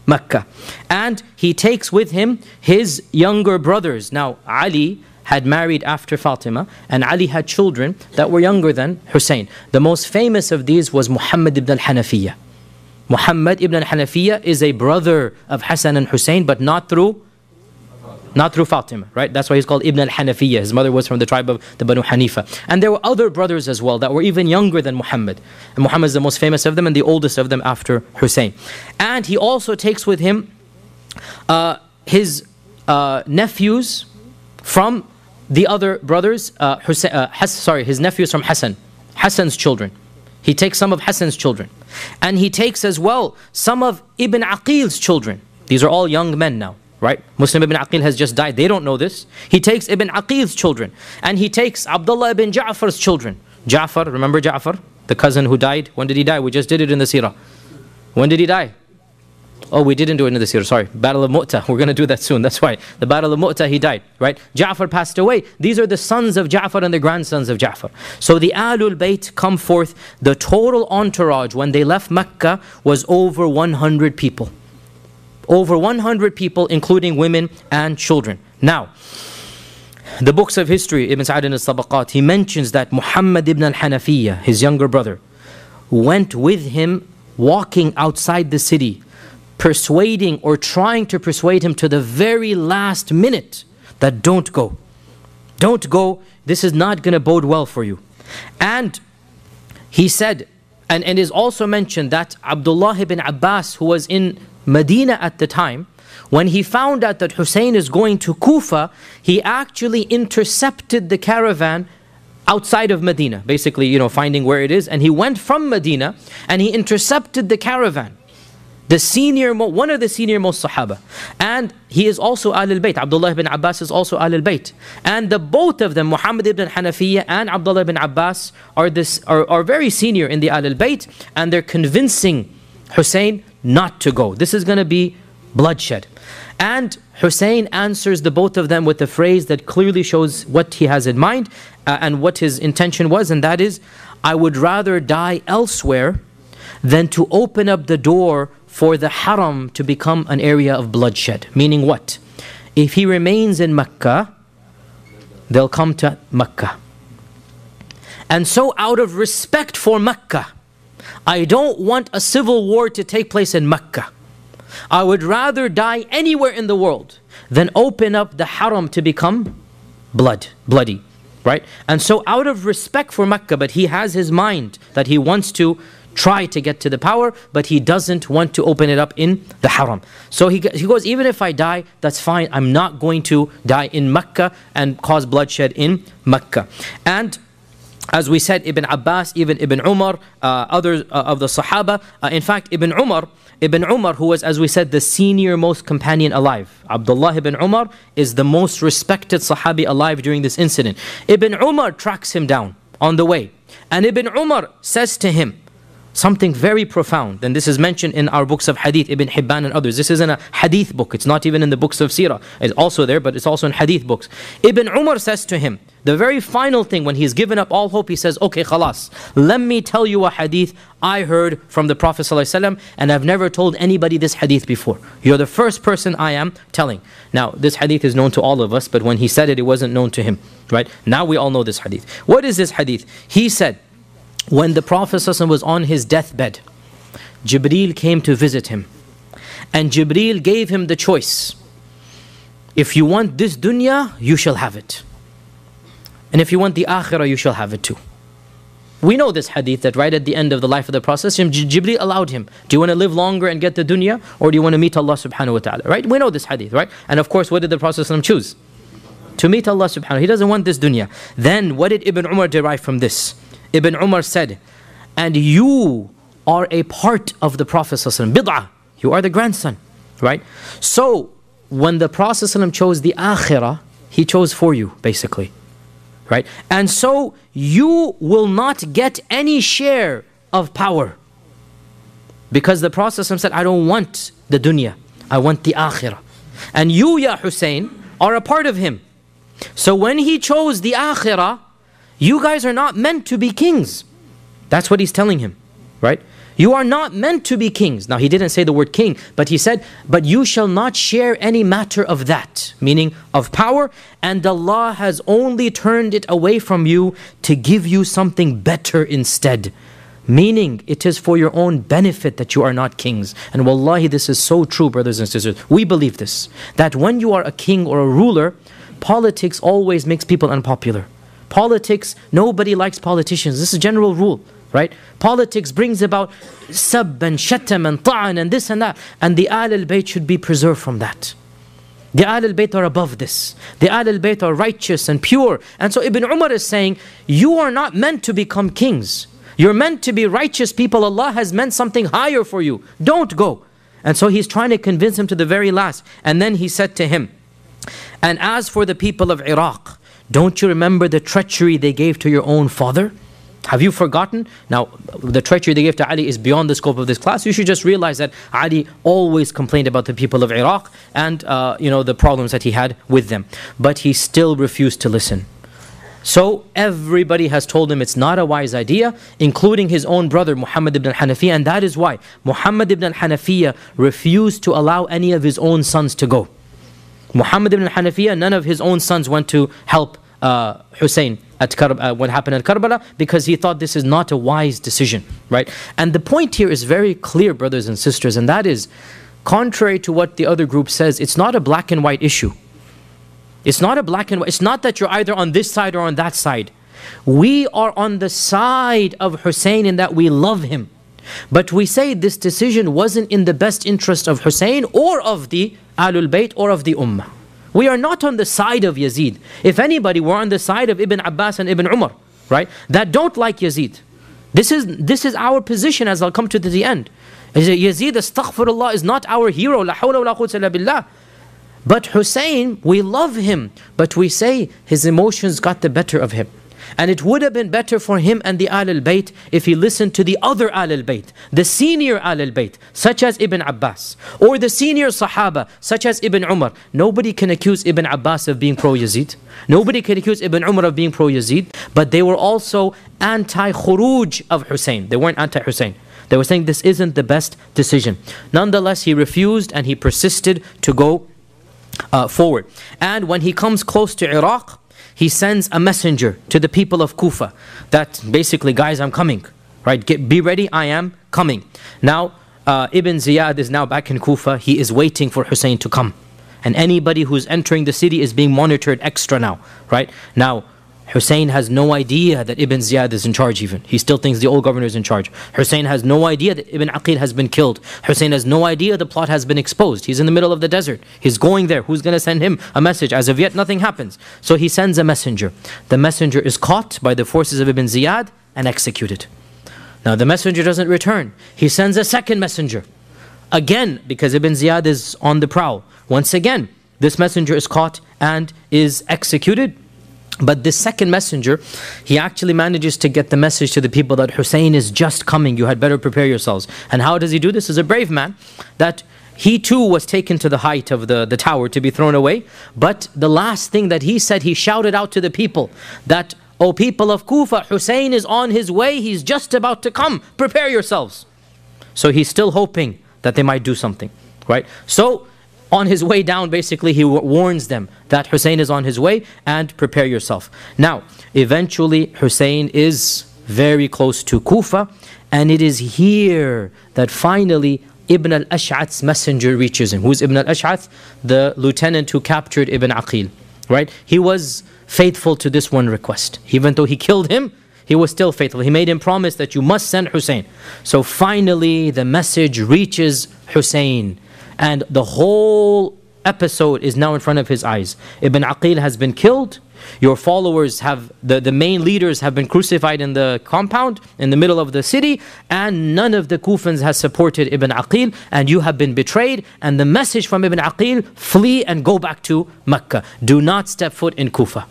Mecca. And he takes with him his younger brothers. Now, Ali had married after Fatima, and Ali had children that were younger than Hussein. The most famous of these was Muhammad ibn al-Hanafiyyah. Muhammad ibn al-Hanafiyyah is a brother of Hassan and Hussein, but not through Fatima, right? That's why he's called Ibn al-Hanafiyyah. His mother was from the tribe of the Banu Hanifa. And there were other brothers as well that were even younger than Muhammad. And Muhammad is the most famous of them and the oldest of them after Hussein. And he also takes with him his nephews from the other brothers, his nephews from Hassan's children. He takes some of Hassan's children. And he takes as well some of Ibn Aqil's children. These are all young men now. Right? Muslim ibn Aqil has just died. They don't know this. He takes Ibn Aqil's children. And he takes Abdullah ibn Ja'far's children. Ja'far, remember Ja'far? The cousin who died. When did he die? We just did it in the seerah. When did he die? Oh, we didn't do it in the seerah, sorry. Battle of Mu'tah. We're going to do that soon. That's why. The Battle of Mu'tah, he died. Right? Ja'far passed away. These are the sons of Ja'far and the grandsons of Ja'far. So the Ahlul Bayt come forth. The total entourage when they left Mecca was over 100 people. Over 100 people, including women and children. Now, the books of history, Ibn Sa'd al-Tabaqat, he mentions that Muhammad ibn al-Hanafiyyah, his younger brother, went with him walking outside the city, persuading or trying to persuade him to the very last minute that don't go. Don't go, this is not going to bode well for you. And he said, and it is also mentioned that Abdullah ibn Abbas, who was in Medina at the time, when he found out that Hussein is going to Kufa, he actually intercepted the caravan outside of Medina, basically, finding where it is, and he went from Medina and he intercepted the caravan. One of the senior most Sahaba. And he is also Ahlul Bayt. Abdullah ibn Abbas is also Ahlul Bayt. And both of them, Muhammad ibn Hanafiyyah and Abdullah ibn Abbas, are very senior in the Ahlul Bayt, and they're convincing Hussein not to go. This is going to be bloodshed. And Hussein answers the both of them with a phrase that clearly shows what he has in mind and what his intention was, and that is, I would rather die elsewhere than to open up the door for the haram to become an area of bloodshed. Meaning what? If he remains in Mecca, they'll come to Mecca. And so out of respect for Mecca, I don't want a civil war to take place in Mecca. I would rather die anywhere in the world than open up the haram to become bloody, right? And so out of respect for Mecca, but he has his mind that he wants to try to get to the power, but he doesn't want to open it up in the haram. So he goes, even if I die, that's fine. I'm not going to die in Mecca and cause bloodshed in Mecca. And as we said, Ibn Abbas, even Ibn Umar, others of the Sahaba. In fact, Ibn Umar, who was, as we said, the senior most companion alive. Abdullah ibn Umar is the most respected Sahabi alive during this incident. Ibn Umar tracks him down on the way. And Ibn Umar says to him something very profound. And this is mentioned in our books of Hadith, Ibn Hibban and others. This isn't a Hadith book. It's not even in the books of Seerah. It's also there, but it's also in Hadith books. Ibn Umar says to him, the very final thing, when he's given up all hope, he says, okay, khalas, let me tell you a hadith I heard from the Prophet ﷺ, and I've never told anybody this hadith before. You're the first person I am telling. Now, this hadith is known to all of us, but when he said it, it wasn't known to him. Right? Now we all know this hadith. What is this hadith? He said, when the Prophet ﷺ was on his deathbed, Jibreel came to visit him. And Jibreel gave him the choice. If you want this dunya, you shall have it. And if you want the akhirah, you shall have it too. We know this hadith that right at the end of the life of the Prophet, Jibreel allowed him. Do you want to live longer and get the dunya? Or do you want to meet Allah subhanahu wa ta'ala? Right? We know this hadith, right? And of course, what did the Prophet choose? To meet Allah subhanahu wa ta'ala. He doesn't want this dunya. Then what did Ibn Umar derive from this? Ibn Umar said, and you are a part of the Prophet bid'ah. You are the grandson. Right? So, when the Prophet chose the akhirah, he chose for you, basically. Right? And so you will not get any share of power. Because the Prophet said, I don't want the dunya. I want the akhirah. And you, Ya Hussein, are a part of him. So when he chose the akhirah, you guys are not meant to be kings. That's what he's telling him, right? You are not meant to be kings. Now he didn't say the word king, but he said, but you shall not share any matter of that, meaning of power, and Allah has only turned it away from you to give you something better instead. Meaning, it is for your own benefit that you are not kings. And wallahi, this is so true, brothers and sisters. We believe this, that when you are a king or a ruler, politics always makes people unpopular. Politics, nobody likes politicians. This is a general rule, right? Politics brings about sab and shatam and ta'an and this and that. And the Ahl al-Bayt should be preserved from that. The Ahl al-Bayt are above this. The Ahl al-Bayt are righteous and pure. And so Ibn Umar is saying, you are not meant to become kings. You're meant to be righteous people. Allah has meant something higher for you. Don't go. And so he's trying to convince him to the very last. And then he said to him, and as for the people of Iraq, don't you remember the treachery they gave to your own father? Have you forgotten? Now, the treachery they gave to Ali is beyond the scope of this class. You should just realize that Ali always complained about the people of Iraq and the problems that he had with them. But he still refused to listen. So everybody has told him it's not a wise idea, including his own brother Muhammad ibn al-Hanafiyyah, and that is why Muhammad ibn al-Hanafiyyah refused to allow any of his own sons to go. Muhammad ibn al-Hanafiyyah, none of his own sons went to help Hussein at what happened at Karbala, because he thought this is not a wise decision, right? And the point here is very clear, brothers and sisters, and that is, contrary to what the other group says, it's not a black and white issue. It's not a black and white. It's not that you're either on this side or on that side. We are on the side of Hussein in that we love him. But we say this decision wasn't in the best interest of Hussein or of the Ahlul Bayt or of the Ummah. We are not on the side of Yazid. If anybody, we're on the side of Ibn Abbas and Ibn Umar, right? That don't like Yazid. This is our position, as I'll come to the end. Yazid, astaghfirullah, is not our hero. La hawla wa la quwwata illa billah. But Hussein, we love him, but we say his emotions got the better of him. And it would have been better for him and the Ahl al-Bayt if he listened to the other Ahl al-Bayt, the senior Ahl al-Bayt, such as Ibn Abbas, or the senior Sahaba, such as Ibn Umar. Nobody can accuse Ibn Abbas of being pro-Yazid. Nobody can accuse Ibn Umar of being pro-Yazid, but they were also anti-Khuruj of Hussein. They weren't anti-Hussein. They were saying this isn't the best decision. Nonetheless, he refused and he persisted to go forward. And when he comes close to Iraq, he sends a messenger to the people of Kufa that basically, guys, I'm coming, right? Be ready, I am coming. Now, Ibn Ziyad is now back in Kufa. He is waiting for Hussein to come. And anybody who's entering the city is being monitored extra now, right? Now, Hussein has no idea that Ibn Ziyad is in charge even. He still thinks the old governor is in charge. Hussein has no idea that Ibn Aqil has been killed. Hussein has no idea the plot has been exposed. He's in the middle of the desert. He's going there. Who's going to send him a message? As of yet, nothing happens. So he sends a messenger. The messenger is caught by the forces of Ibn Ziyad and executed. Now the messenger doesn't return. He sends a second messenger. Again, because Ibn Ziyad is on the prowl. Once again, this messenger is caught and is executed. But this second messenger, he actually manages to get the message to the people that Hussein is just coming, you had better prepare yourselves. And how does he do this? As a brave man, that he too was taken to the height of the tower to be thrown away. But the last thing that he said, he shouted out to the people that, "O people of Kufa, Hussein is on his way, he's just about to come, prepare yourselves." So he's still hoping that they might do something, right? So on his way down, basically, he warns them that Hussein is on his way and prepare yourself. Now, eventually, Hussein is very close to Kufa, and it is here that finally Ibn al-Ash'ath's messenger reaches him. Who's Ibn al-Ash'ath? The lieutenant who captured Ibn Aqil, right? He was faithful to this one request. Even though he killed him, he was still faithful. He made him promise that you must send Hussein. So finally, the message reaches Hussein. And the whole episode is now in front of his eyes. Ibn Aqil has been killed. Your followers have, the main leaders have been crucified in the compound, in the middle of the city. And none of the Kufans has supported Ibn Aqil. And you have been betrayed. And the message from Ibn Aqil, flee and go back to Mecca. Do not step foot in Kufa.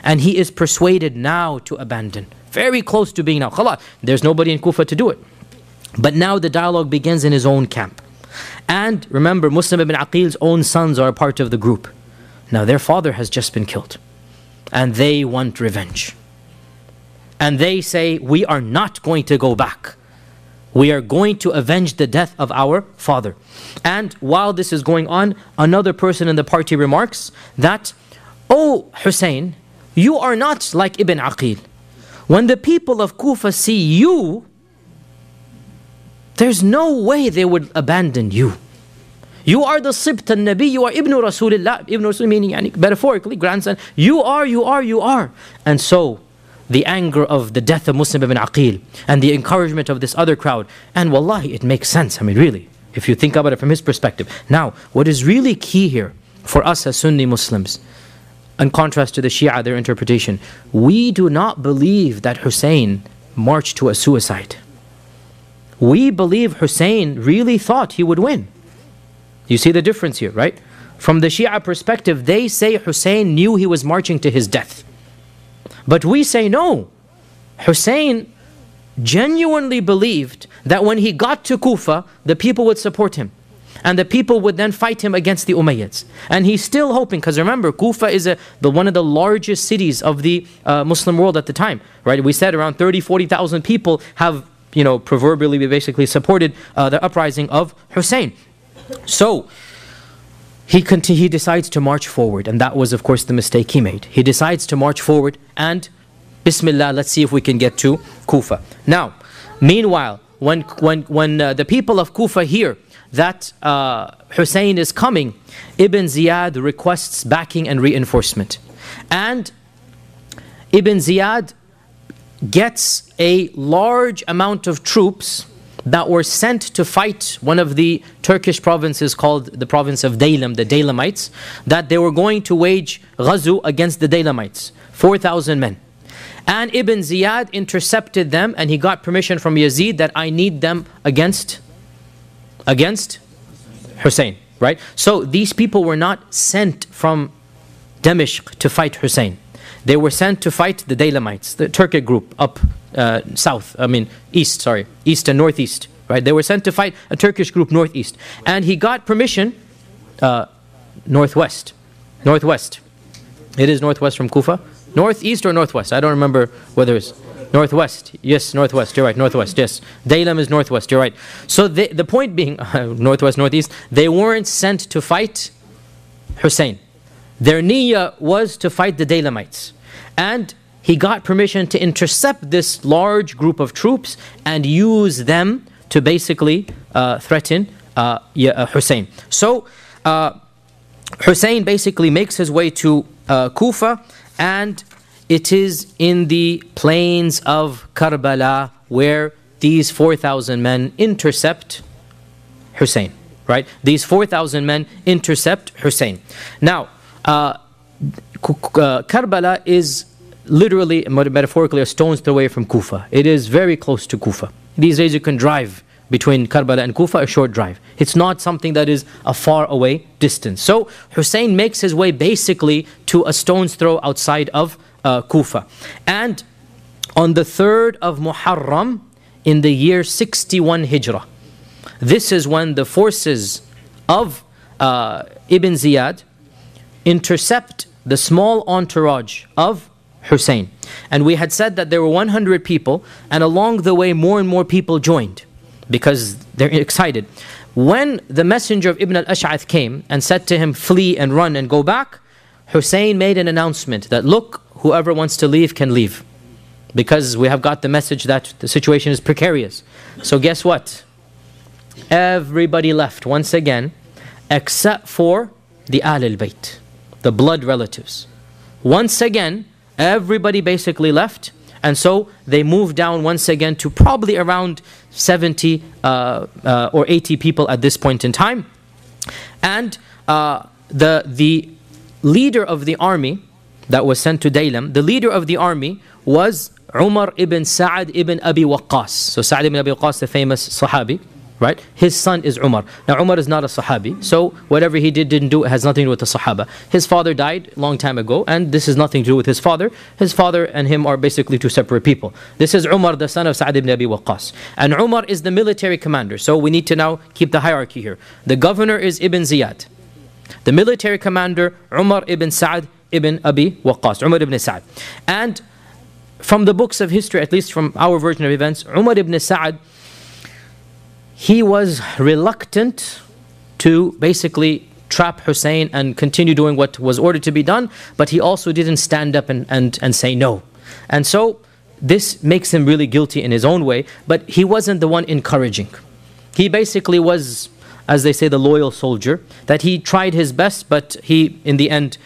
And he is persuaded now to abandon. Very close to being now. Khalas, there's nobody in Kufa to do it. But now the dialogue begins in his own camp. And remember, Muslim ibn Aqil's own sons are a part of the group. Now their father has just been killed. and they want revenge. And they say, we are not going to go back. We are going to avenge the death of our father. And while this is going on, another person in the party remarks that, "Oh Hussein, you are not like Ibn Aqil. When the people of Kufa see you, there's no way they would abandon you. You are the Sibt al-Nabi, you are Ibn Rasulullah." Ibn Rasul meaning metaphorically, grandson. You are. And so, the anger of the death of Muslim ibn Aqil and the encouragement of this other crowd. And wallahi, it makes sense. I mean, really, if you think about it from his perspective. Now, what is really key here for us as Sunni Muslims, in contrast to the Shia, their interpretation, we do not believe that Hussein marched to a suicide. We believe Hussein really thought he would win. You see the difference here, right? From the Shia perspective, they say Hussein knew he was marching to his death. But we say no. Hussein genuinely believed that when he got to Kufa, the people would support him. And the people would then fight him against the Umayyads. And he's still hoping, because remember, Kufa is one of the largest cities of the Muslim world at the time. Right? We said around 30,000-40,000 people have, proverbially basically supported the uprising of Hussein. So, he decides to march forward, and that was of course the mistake he made. He decides to march forward and Bismillah, let's see if we can get to Kufa. Now, meanwhile, when the people of Kufa hear that Hussein is coming, Ibn Ziyad requests backing and reinforcement. And Ibn Ziyad gets a large amount of troops that were sent to fight one of the Turkish provinces called the province of Daylam, the Daylamites, that they were going to wage ghazu against the Daylamites, 4,000 men. And Ibn Ziyad intercepted them, and he got permission from Yazid that I need them against Hussein, right? So these people were not sent from Damashq to fight Hussein. They were sent to fight the Daylamites, the Turkic group up east and northeast, right? They were sent to fight a Turkish group northeast. And he got permission, northwest. It is northwest from Kufa. Northeast or northwest? I don't remember whether it's northwest. Yes, northwest. You're right, northwest. Yes. Daylam is northwest. You're right. So the point being, northwest, northeast, they weren't sent to fight Hussein. Their niyyah was to fight the Daylamites. And he got permission to intercept this large group of troops and use them to basically threaten Hussein. So Hussein basically makes his way to Kufa, and it is in the plains of Karbala where these 4,000 men intercept Hussein. Right? These 4,000 men intercept Hussein. Now, Karbala is literally, metaphorically, a stone's throw away from Kufa. It is very close to Kufa. These days you can drive between Karbala and Kufa, a short drive. It's not something that is a far away distance. So Hussein makes his way basically to a stone's throw outside of Kufa. And on the 3rd of Muharram in the year 61 Hijrah, this is when the forces of Ibn Ziyad intercept the small entourage of Hussein. And we had said that there were 100 people, and along the way more and more people joined because they're excited. When the messenger of Ibn al-Ash'ath came and said to him, flee and run and go back, Hussein made an announcement that, look, whoever wants to leave can leave, because we have got the message that the situation is precarious. So guess what? Everybody left once again, except for the Ahl al-Bayt, the blood relatives. Once again, everybody basically left, and so they moved down once again to probably around 70 or 80 people at this point in time. And the leader of the army that was sent to Daylam, the leader of the army was Umar ibn Sa'ad ibn Abi Waqqas. So Sa'ad ibn Abi Waqqas, the famous Sahabi, right? His son is Umar. Now Umar is not a Sahabi, so whatever he didn't do, it has nothing to do with the Sahaba. His father died a long time ago, and this has nothing to do with his father. His father and him are basically two separate people. This is Umar, the son of Sa'ad ibn Abi Waqqas. And Umar is the military commander, so we need to now keep the hierarchy here. The governor is Ibn Ziyad. The military commander, Umar ibn Sa'ad ibn Abi Waqqas, Umar ibn Sa'd. And from the books of history, at least from our version of events, Umar ibn Sa'd, he was reluctant to basically trap Hussein and continue doing what was ordered to be done, but he also didn't stand up and say no. And so this makes him really guilty in his own way, but he wasn't the one encouraging. He basically was, as they say, the loyal soldier, that he tried his best, but he, in the end,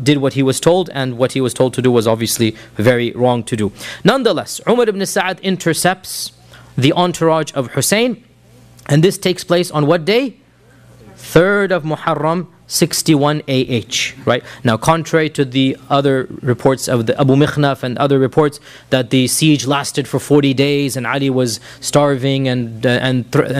did what he was told, and what he was told to do was obviously very wrong to do. Nonetheless, Umar ibn Sa'd intercepts the entourage of Hussein, and this takes place on what day? 3rd of Muharram, 61 AH, right? Now, contrary to the other reports of the Abu Mikhnaf and other reports that the siege lasted for 40 days and Ali was starving and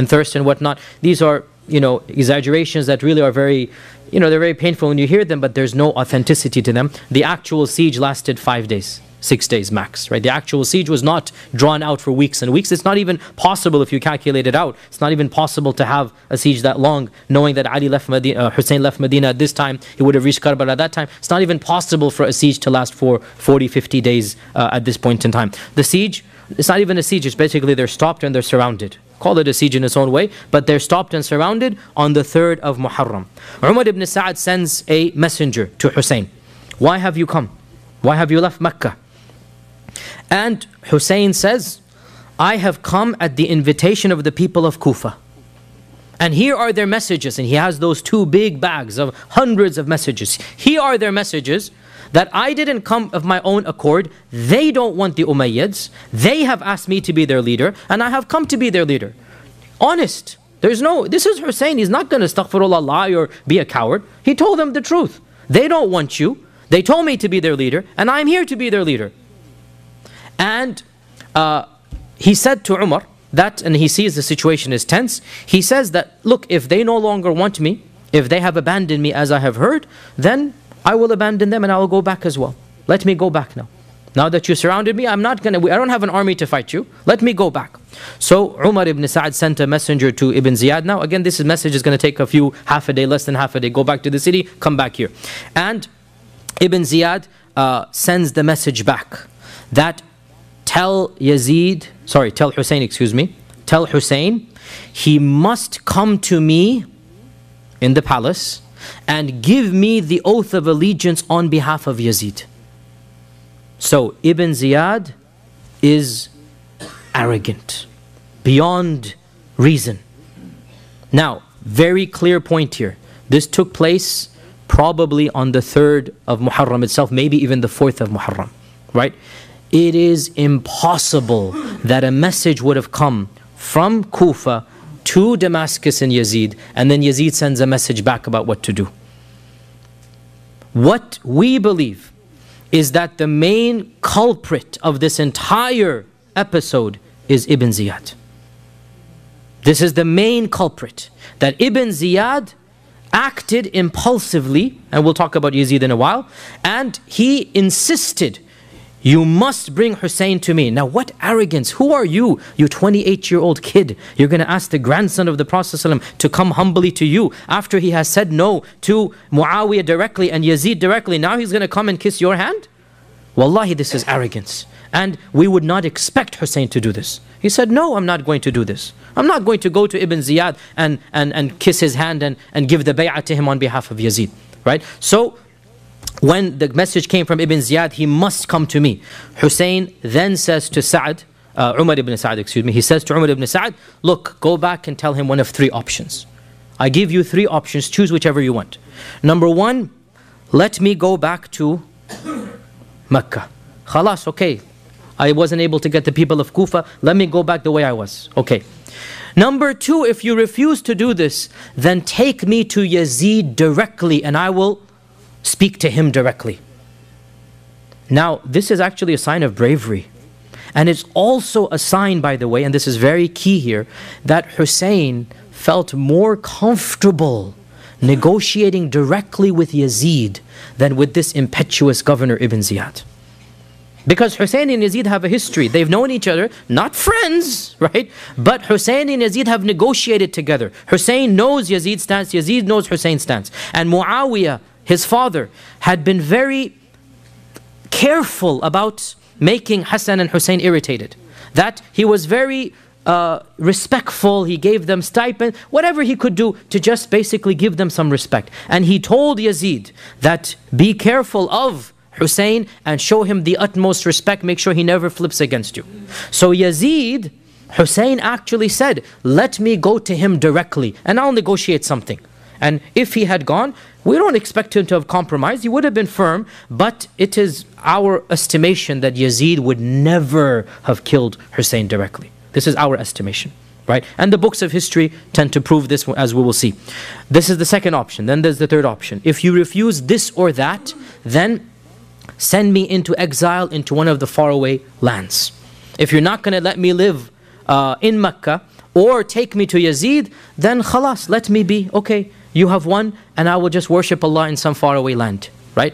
thirst and whatnot, these are, exaggerations that really are very, they're very painful when you hear them, but there's no authenticity to them. The actual siege lasted 5 days. 6 days max, right? The actual siege was not drawn out for weeks and weeks. It's not even possible if you calculate it out. It's not even possible to have a siege that long, knowing that Ali left Medina, Hussein left Medina at this time. He would have reached Karbala at that time. It's not even possible for a siege to last for 40, 50 days at this point in time. The siege, it's not even a siege. It's basically they're stopped and they're surrounded. Call it a siege in its own way, but they're stopped and surrounded on the 3rd of Muharram. Umar ibn Sa'd sends a messenger to Hussein. Why have you come? Why have you left Mecca? And Hussein says, I have come at the invitation of the people of Kufa. And here are their messages. And he has those 2 big bags of hundreds of messages. Here are their messages that I didn't come of my own accord. They don't want the Umayyads. They have asked me to be their leader, and I have come to be their leader. Honest. This is Hussein. He's not going to astaghfirullah, lie or be a coward. He told them the truth. They don't want you. They told me to be their leader, and I'm here to be their leader. And he said to Umar that, and he sees the situation is tense, he says that, look, if they no longer want me, if they have abandoned me as I have heard, then I will abandon them and I will go back as well. Let me go back now. Now that you surrounded me, I don't have an army to fight you. Let me go back. So Umar ibn Sa'd sent a messenger to Ibn Ziyad. Now again, this message is going to take half a day, less than half a day. Go back to the city, come back here. And Ibn Ziyad sends the message back that tell Hussein, tell Hussein, he must come to me in the palace and give me the oath of allegiance on behalf of Yazid. So Ibn Ziyad is arrogant beyond reason. Now, very clear point here. This took place probably on the 3rd of Muharram itself, maybe even the 4th of Muharram, right? It is impossible that a message would have come from Kufa to Damascus and Yazid, and then Yazid sends a message back about what to do. What we believe is that the main culprit of this entire episode is Ibn Ziyad. This is the main culprit, that Ibn Ziyad acted impulsively, and we'll talk about Yazid in a while, and he insisted, you must bring Hussein to me. Now what arrogance, who are you? You 28-year-old kid. You're going to ask the grandson of the Prophet ﷺ to come humbly to you after he has said no to Muawiyah directly and Yazid directly. Now he's going to come and kiss your hand? Wallahi, this is arrogance. And we would not expect Hussein to do this. He said, no, I'm not going to do this. I'm not going to go to Ibn Ziyad and kiss his hand and give the bay'ah to him on behalf of Yazid. Right? So, when the message came from Ibn Ziyad, he must come to me. Hussein then says to Umar ibn Sa'd, he says to Umar ibn Sa'd, look, go back and tell him one of 3 options. I give you 3 options, choose whichever you want. Number 1, let me go back to Mecca. Khalas, okay. I wasn't able to get the people of Kufa, let me go back the way I was. Okay. Number 2, if you refuse to do this, then take me to Yazid directly and I will speak to him directly. Now, this is actually a sign of bravery. And it's also a sign, by the way, and this is very key here, that Hussein felt more comfortable negotiating directly with Yazid than with this impetuous governor Ibn Ziyad. Because Hussein and Yazid have a history. They've known each other, not friends, right? But Hussein and Yazid have negotiated together. Hussein knows Yazid's stance, Yazid knows Hussein's stance. And Muawiyah his father, had been very careful about making Hassan and Hussein irritated. That he was very respectful, he gave them stipend, whatever he could do to just basically give them some respect. And he told Yazid that be careful of Hussein and show him the utmost respect, make sure he never flips against you. So Yazid, Hussein actually said, let me go to him directly and I'll negotiate something. And if he had gone, we don't expect him to have compromised, he would have been firm, but it is our estimation that Yazid would never have killed Hussein directly. This is our estimation, right? And the books of history tend to prove this, as we will see. This is the second option. Then there's the third option. If you refuse this or that, then send me into exile into one of the faraway lands. If you're not going to let me live in Mecca or take me to Yazid, then khalas, let me be. Okay, you have won and I will just worship Allah in some faraway land, right?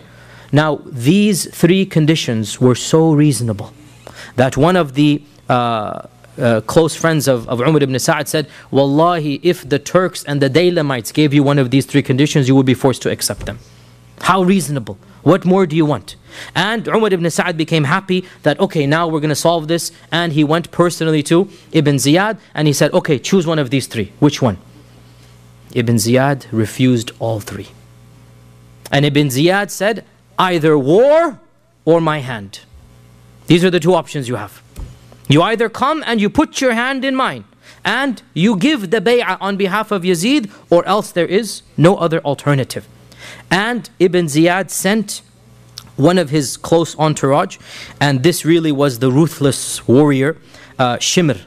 Now, these three conditions were so reasonable that one of the close friends of Umar ibn Sa'd said, Wallahi, if the Turks and the Daylamites gave you one of these three conditions, you would be forced to accept them. How reasonable. What more do you want? And Umar ibn Sa'd became happy that, okay, now we're going to solve this. And he went personally to Ibn Ziyad and he said, okay, choose one of these three. Which one? Ibn Ziyad refused all three. And Ibn Ziyad said, either war or my hand. These are the two options you have. You either come and you put your hand in mine and you give the bay'ah on behalf of Yazid, or else there is no other alternative. And Ibn Ziyad sent one of his close entourage, and this really was the ruthless warrior, Shimr.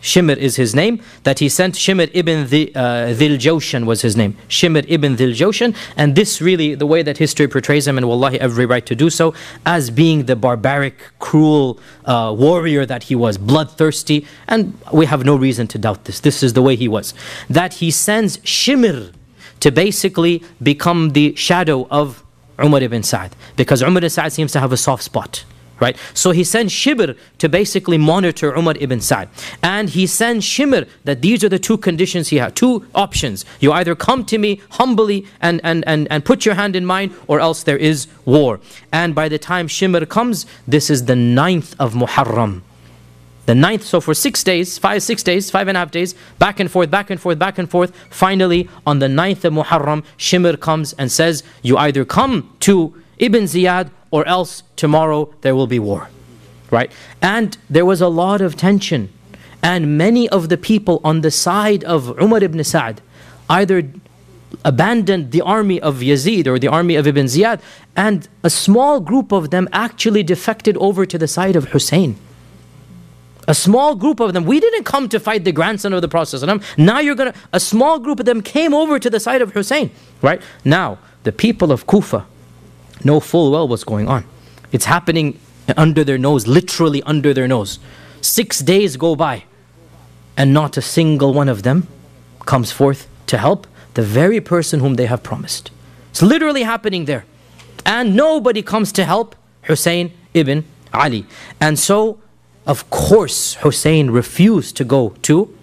Shimr is his name, that he sent. Shimr ibn Dhil Jawshan was his name. Shimr ibn Dhil Jawshan, and this really, the way that history portrays him, and wallahi every right to do so, as being the barbaric, cruel warrior that he was, bloodthirsty, and we have no reason to doubt this. This is the way he was. That he sends Shimr to basically become the shadow of Umar ibn Sa'd, because Umar ibn Sa'd seems to have a soft spot. Right? So he sends Shibr to basically monitor Umar ibn Sa'd. And he sends Shimr that these are the two conditions he had, two options. You either come to me humbly and put your hand in mine, or else there is war. And by the time Shimr comes, this is the 9th of Muharram. The 9th, so for 6 days, 5.5 days, back and forth, back and forth, back and forth. Finally, on the 9th of Muharram, Shimr comes and says, you either come to Ibn Ziyad, or else tomorrow there will be war, right? And there was a lot of tension, and many of the people on the side of Umar ibn Sa'd either abandoned the army of Yazid or the army of Ibn Ziyad, and a small group of them actually defected over to the side of Hussein. A small group of them. We didn't come to fight the grandson of the Prophet. Now you're going to... A small group of them came over to the side of Hussein, right? Now, the people of Kufa know full well what's going on. It's happening under their nose, literally under their nose. 6 days go by and not a single one of them comes forth to help the very person whom they have promised. It's literally happening there. And nobody comes to help Hussein ibn Ali. And so, of course, Hussein refused to go to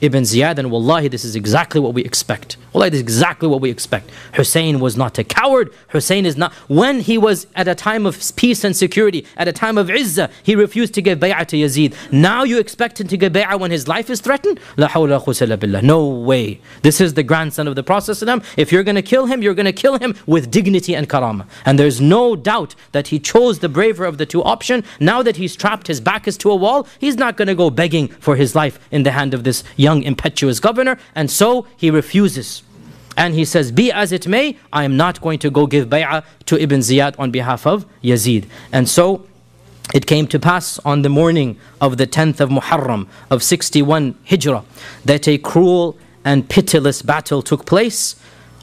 Ibn Ziyad, and wallahi, this is exactly what we expect. Wallahi, this is exactly what we expect. Hussein was not a coward. Hussein is not... When he was at a time of peace and security, at a time of izzah, he refused to give bay'ah to Yazid. Now you expect him to give bay'ah when his life is threatened? La hawla wa quwwata illa billah. No way. This is the grandson of the Prophet. If you're going to kill him, you're going to kill him with dignity and karama. And there's no doubt that he chose the braver of the two options. Now that he's trapped, his back is to a wall, he's not going to go begging for his life in the hand of this young impetuous governor, and so he refuses. And he says, be as it may, I am not going to go give bay'ah to Ibn Ziyad on behalf of Yazid. And so it came to pass on the morning of the 10th of Muharram of 61 Hijrah that a cruel and pitiless battle took place.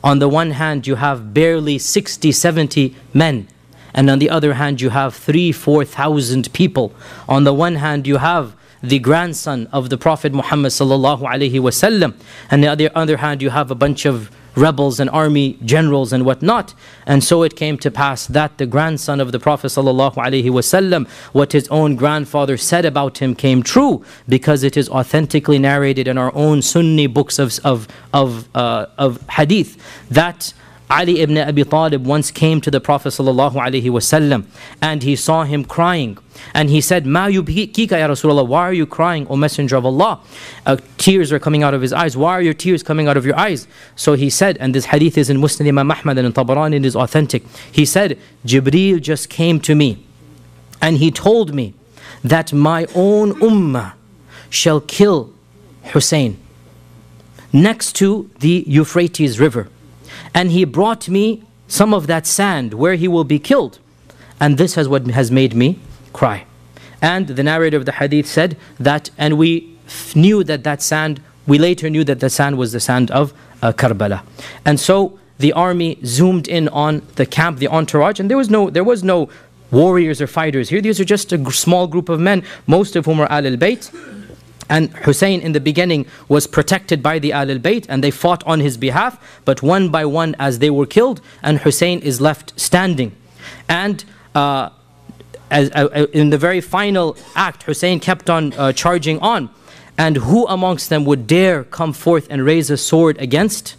On the one hand, you have barely 60-70 men, and on the other hand, you have 3,000-4,000 people. On the one hand, you have the grandson of the Prophet Muhammad sallallahu alaihi wasallam, and on the other hand, you have a bunch of rebels and army generals and whatnot. And so it came to pass that the grandson of the Prophet sallallahu alaihi wasallam, what his own grandfather said about him came true, because it is authentically narrated in our own Sunni books of hadith that Ali ibn Abi Talib once came to the Prophet ﷺ and he saw him crying. And he said, "Ma yubkika ya Rasulullah, why are you crying, O Messenger of Allah?" Tears are coming out of his eyes. Why are your tears coming out of your eyes? So he said, and this hadith is in Musnad Imam Ahmad and in Tabarani, it is authentic. He said, "Jibreel just came to me and he told me that my own ummah shall kill Hussein next to the Euphrates River. And he brought me some of that sand where he will be killed. And this is what has made me cry." And the narrator of the hadith said that, and we knew that that sand, we later knew that the sand was the sand of Karbala. And so the army zoomed in on the camp, the entourage, and there was no warriors or fighters here. These are just a small group of men, most of whom are Ahl-al-Bayt. And Hussein in the beginning was protected by the Ahl-al-Bayt and they fought on his behalf. But one by one as they were killed, and Hussein is left standing. And in the very final act, Hussein kept on charging on. And who amongst them would dare come forth and raise a sword against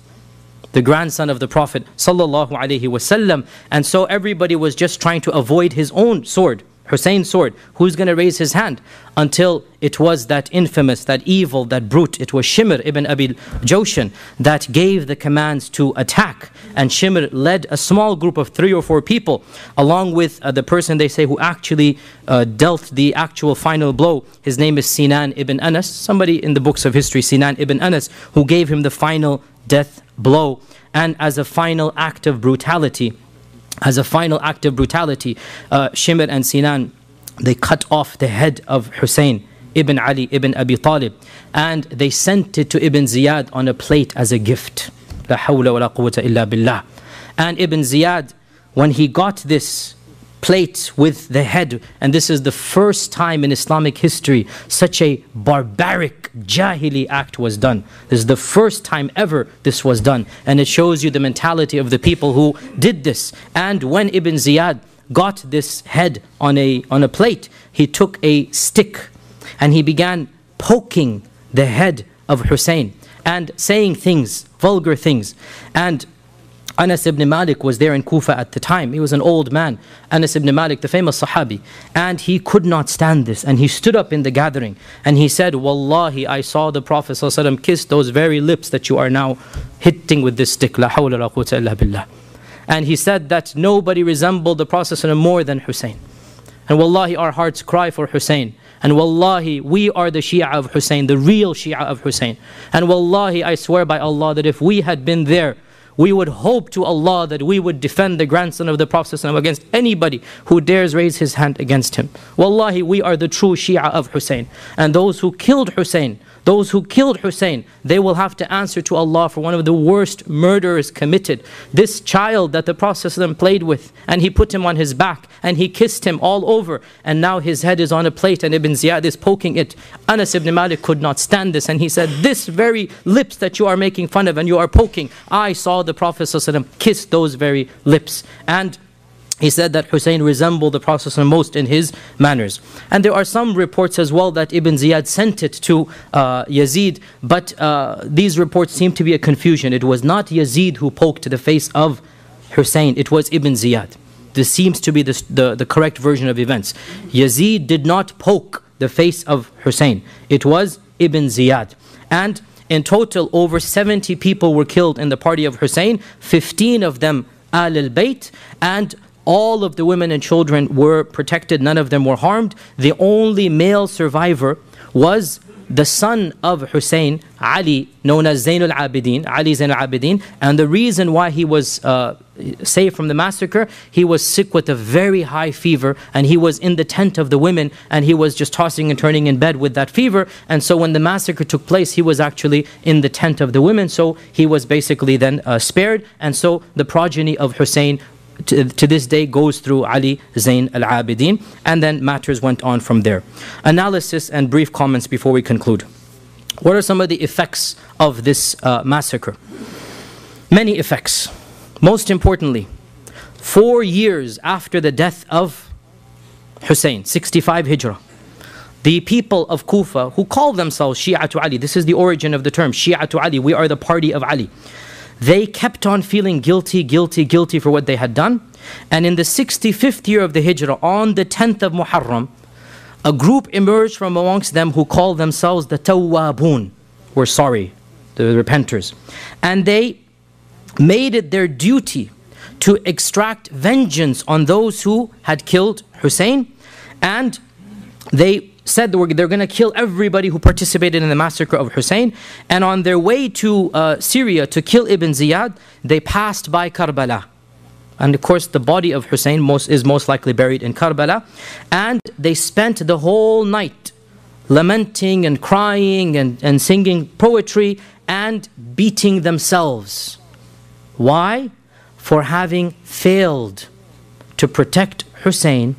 the grandson of the Prophet ﷺ? And so everybody was just trying to avoid his own sword, Hussein's sword. Who's going to raise his hand? Until it was that infamous, that evil, that brute, it was Shimr ibn Abi Jawshan that gave the commands to attack. And Shimr led a small group of 3 or 4 people, along with the person they say who actually dealt the actual final blow. His name is Sinan ibn Anas, somebody in the books of history, Sinan ibn Anas, who gave him the final death blow. And as a final act of brutality, Shimr and Sinan, they cut off the head of Hussein ibn Ali ibn Abi Talib, and they sent it to Ibn Ziyad on a plate as a gift. La hawla wa la quwwata illa billah. And Ibn Ziyad, when he got this plate with the head, and this is the first time in Islamic history such a barbaric jahili act was done. This is the first time ever this was done, and it shows you the mentality of the people who did this. And when Ibn Ziyad got this head on a plate, he took a stick and he began poking the head of Hussein and saying things, vulgar things. And Anas ibn Malik was there in Kufa at the time. He was an old man, Anas ibn Malik, the famous Sahabi. And he could not stand this. And he stood up in the gathering and he said, "Wallahi, I saw the Prophet ﷺ kiss those very lips that you are now hitting with this stick. La hawla la quwwata illa billah." And he said that nobody resembled the Prophet ﷺ more than Hussein. And wallahi, our hearts cry for Hussein. And wallahi, we are the Shia of Hussein, the real Shia of Hussein. And wallahi, I swear by Allah that if we had been there, we would hope to Allah that we would defend the grandson of the Prophet ﷺ against anybody who dares raise his hand against him. Wallahi, we are the true Shia of Hussein. And those who killed Hussein, they will have to answer to Allah for one of the worst murders committed. This child that the Prophet ﷺ played with, and he put him on his back, and he kissed him all over, and now his head is on a plate, and Ibn Ziyad is poking it. Anas ibn Malik could not stand this, and he said, "This very lips that you are making fun of and you are poking, I saw the Prophet ﷺ kiss those very lips." And he said that Hussein resembled the Prophet ﷺ most in his manners. And there are some reports as well that Ibn Ziyad sent it to Yazid, but these reports seem to be a confusion. It was not Yazid who poked the face of Hussein, it was Ibn Ziyad. This seems to be the correct version of events. Yazid did not poke the face of Hussein, it was Ibn Ziyad. And in total, over 70 people were killed in the party of Hussein, 15 of them Ahl-al-Bayt, and all of the women and children were protected, none of them were harmed. The only male survivor was the son of Hussein, Ali, known as Zain al-Abidin, Ali Zain al-Abidin. And the reason why he was saved from the massacre, he was sick with a very high fever, and he was in the tent of the women, and he was just tossing and turning in bed with that fever. And so when the massacre took place, he was actually in the tent of the women, so he was basically then spared. And so the progeny of Hussein to this day goes through Ali Zain al-Abidin, and then matters went on from there. Analysis and brief comments before we conclude. What are some of the effects of this massacre? Many effects. Most importantly, 4 years after the death of Hussein, 65 Hijrah, the people of Kufa, who call themselves Shi'atu Ali, this is the origin of the term, Shi'atu Ali, we are the party of Ali. they kept on feeling guilty, guilty, guilty for what they had done. And in the 65th year of the Hijrah, on the 10th of Muharram, a group emerged from amongst them who called themselves the Tawwabun. We're sorry, the repenters. And they made it their duty to extract vengeance on those who had killed Hussein. And they said they're going to kill everybody who participated in the massacre of Hussein. And on their way to Syria to kill Ibn Ziyad, they passed by Karbala. And of course the body of Hussein is most likely buried in Karbala. And they spent the whole night lamenting and crying and singing poetry and beating themselves. Why? For having failed to protect Hussein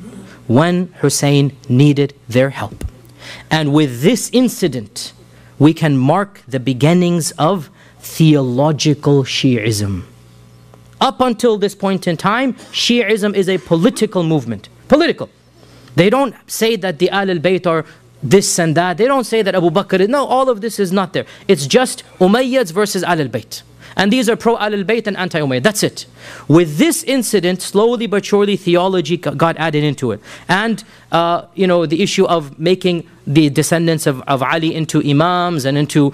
when Hussein needed their help. And with this incident, we can mark the beginnings of theological Shi'ism. Up until this point in time, Shi'ism is a political movement. Political. They don't say that the Ahl-al-Bayt are this and that. They don't say that Abu Bakr. No, all of this is not there. It's just Umayyads versus Ahl-al-Bayt. And these are pro-Ahl-al-Bayt and anti-Umayyad. That's it. With this incident, slowly but surely, theology got added into it. And, the issue of making the descendants of Ali into imams and into,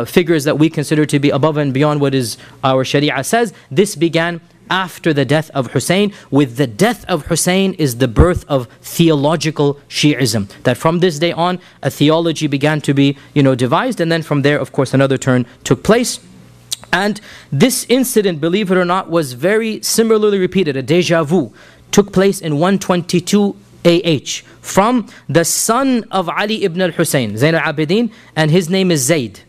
figures that we consider to be above and beyond what is our Sharia says, this began after the death of Hussein. With the death of Hussein is the birth of theological Shi'ism. That from this day on, a theology began to be, devised. And then from there, of course, another turn took place. And this incident, believe it or not, was very similarly repeated. A deja vu took place in 122 AH from the son of Ali ibn al-Hussein, Zayn al-Abidin, and his name is Zayd.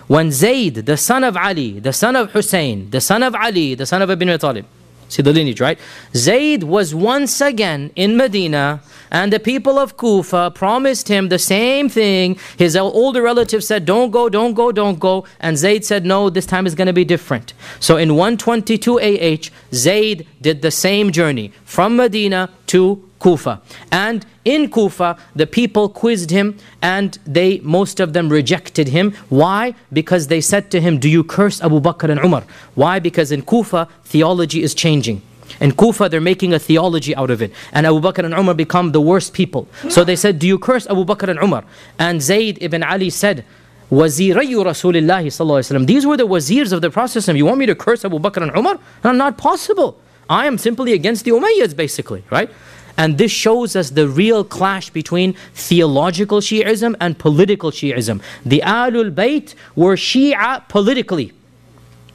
When Zayd, the son of Ali, the son of Hussein, the son of Ali, the son of Ibn Abi Talib, see the lineage, right? Zayd was once again in Medina, and the people of Kufa promised him the same thing. His older relative said, don't go, don't go, don't go. And Zayd said, no, this time is going to be different. So in 122 AH, Zayd did the same journey from Medina to Kufa. And in Kufa, the people quizzed him and most of them rejected him. Why? Because they said to him, do you curse Abu Bakr and Umar? Why? Because in Kufa, theology is changing. In Kufa, they're making a theology out of it. And Abu Bakr and Umar become the worst people. So they said, do you curse Abu Bakr and Umar? And Zayd ibn Ali said, Wazirayu Rasulillahi sallallahu alaihi wasallam. These were the wazirs of the Prophet. You want me to curse Abu Bakr and Umar? No, not possible. I am simply against the Umayyads, basically, right? And this shows us the real clash between theological Shi'ism and political Shi'ism. The Ahlul Bayt were Shia politically,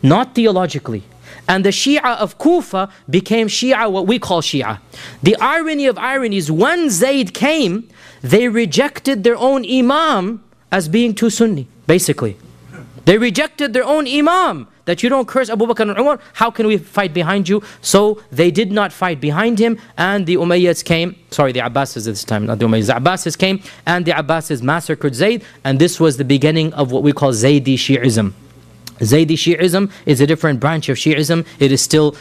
not theologically. And the Shia of Kufa became Shia, what we call Shia. The irony of ironies, when Zayd came, they rejected their own Imam as being too Sunni, basically. They rejected their own Imam, that you don't curse Abu Bakr and Umar, how can we fight behind you? So they did not fight behind him, and the Umayyads came, the Abbasids this time, not the Umayyads, the Abbasids came, and the Abbasids massacred Zayd, and this was the beginning of what we call Zaydi Shi'ism. Zaydi Shi'ism is a different branch of Shi'ism. It is still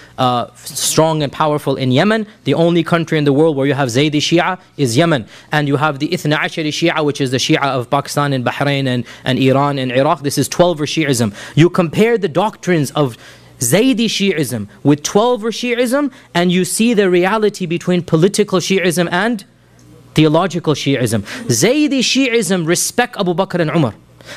strong and powerful in Yemen. The only country in the world where you have Zaydi Shia is Yemen. And you have the Ithna Ashari Shia, which is the Shia of Pakistan and Bahrain and Iran and Iraq. This is 12er Shi'ism. You compare the doctrines of Zaydi Shi'ism with 12er Shi'ism, and you see the reality between political Shi'ism and theological Shi'ism. Zaydi Shi'ism respect Abu Bakr and Umar.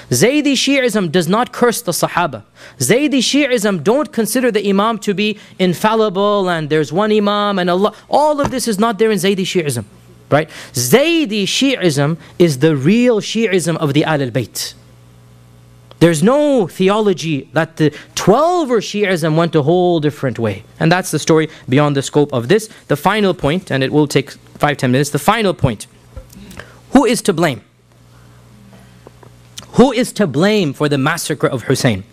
Zaydi Shi'ism does not curse the Sahaba. Zaydi Shi'ism don't consider the Imam to be infallible and there's one Imam and Allah. All of this is not there in Zaydi Shi'ism, right? Zaydi Shi'ism is the real Shi'ism of the Ahl al-Bayt. There's no theology that the 12er Shi'ism went a whole different way. And that's the story beyond the scope of this. The final point, and it will take 5-10 minutes, the final point. Who is to blame? Who is to blame for the massacre of Hussein?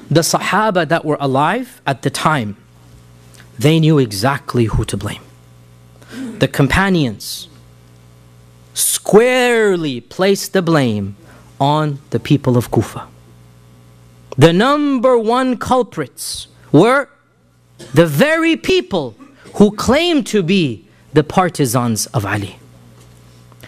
The Sahaba that were alive at the time, they knew exactly who to blame. The companions squarely placed the blame on the people of Kufa. The number one culprits were the very people who claimed to be the partisans of Ali.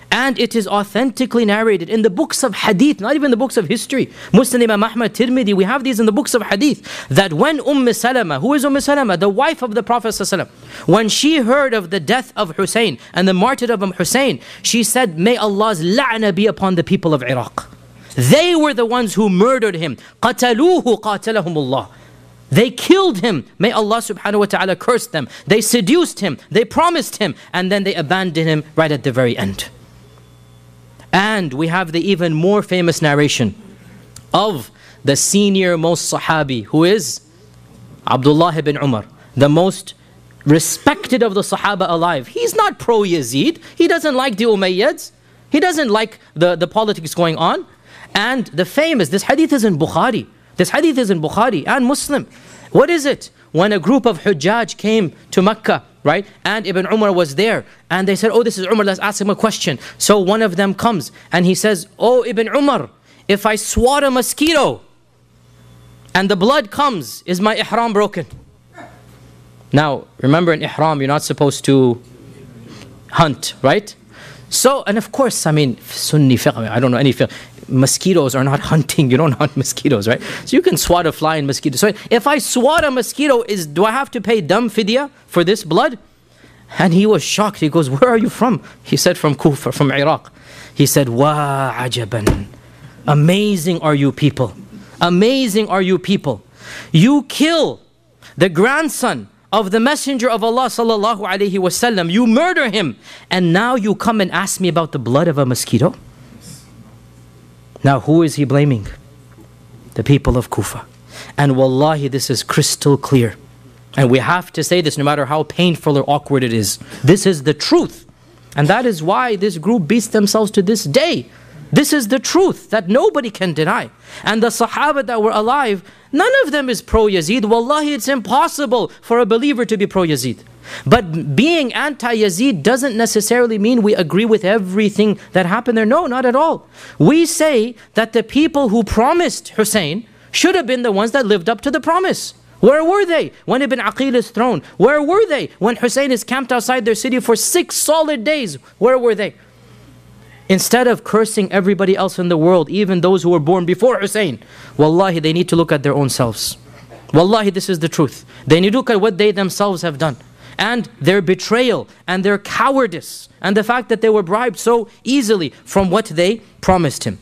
And it is authentically narrated in the books of hadith, not even the books of history. Muslim, Imam Ahmad, Tirmidhi, we have these in the books of hadith. That when Salama, who is Salama? The wife of the Prophet ﷺ, when she heard of the death of Hussein and the martyrdom of Hussein, she said, may Allah's la'na be upon the people of Iraq. They were the ones who murdered him. قَتَلُوهُ قَاتَلَهُمُ اللَّهُ. They killed him. May Allah subhanahu wa ta'ala curse them. They seduced him. They promised him. And then they abandoned him right at the very end. And we have the even more famous narration of the senior most Sahabi, who is Abdullah ibn Umar, the most respected of the Sahaba alive. He's not pro-Yazid. He doesn't like the Umayyads. He doesn't like the politics going on. And the famous, this hadith is in Bukhari. This hadith is in Bukhari and Muslim. What is it? When a group of Hujjaj came to Mecca, right? And Ibn Umar was there. And they said, oh, this is Umar, let's ask him a question. So one of them comes and he says, oh, Ibn Umar, if I swat a mosquito and the blood comes, is my ihram broken? Now, remember in ihram, you're not supposed to hunt, right? So, and of course, I mean, Sunni fiqh, I don't know any fiqh. Mosquitoes are not hunting. You don't hunt mosquitoes, right? So you can swat a fly and mosquito. So if I swat a mosquito, do I have to pay dam fidya for this blood? And he was shocked. He goes, where are you from? He said, from Kufa, from Iraq. He said, wa ajaban. Amazing are you people. Amazing are you people. You kill the grandson of the Messenger of Allah sallallahu alaihi wasallam. You murder him. And now you come and ask me about the blood of a mosquito? Now who is he blaming? The people of Kufa. And wallahi, this is crystal clear. And we have to say this no matter how painful or awkward it is. This is the truth. And that is why this group beats themselves to this day. This is the truth that nobody can deny. And the Sahaba that were alive, none of them is pro-Yazid. Wallahi, it's impossible for a believer to be pro-Yazid. But being anti-Yazid doesn't necessarily mean we agree with everything that happened there. No, not at all. We say that the people who promised Hussein should have been the ones that lived up to the promise. Where were they when Ibn Aqil is thrown? Where were they when Hussein is camped outside their city for 6 solid days? Where were they? Instead of cursing everybody else in the world, even those who were born before Hussein, wallahi, they need to look at their own selves. Wallahi, this is the truth. They need to look at what they themselves have done. And their betrayal and their cowardice and the fact that they were bribed so easily from what they promised him.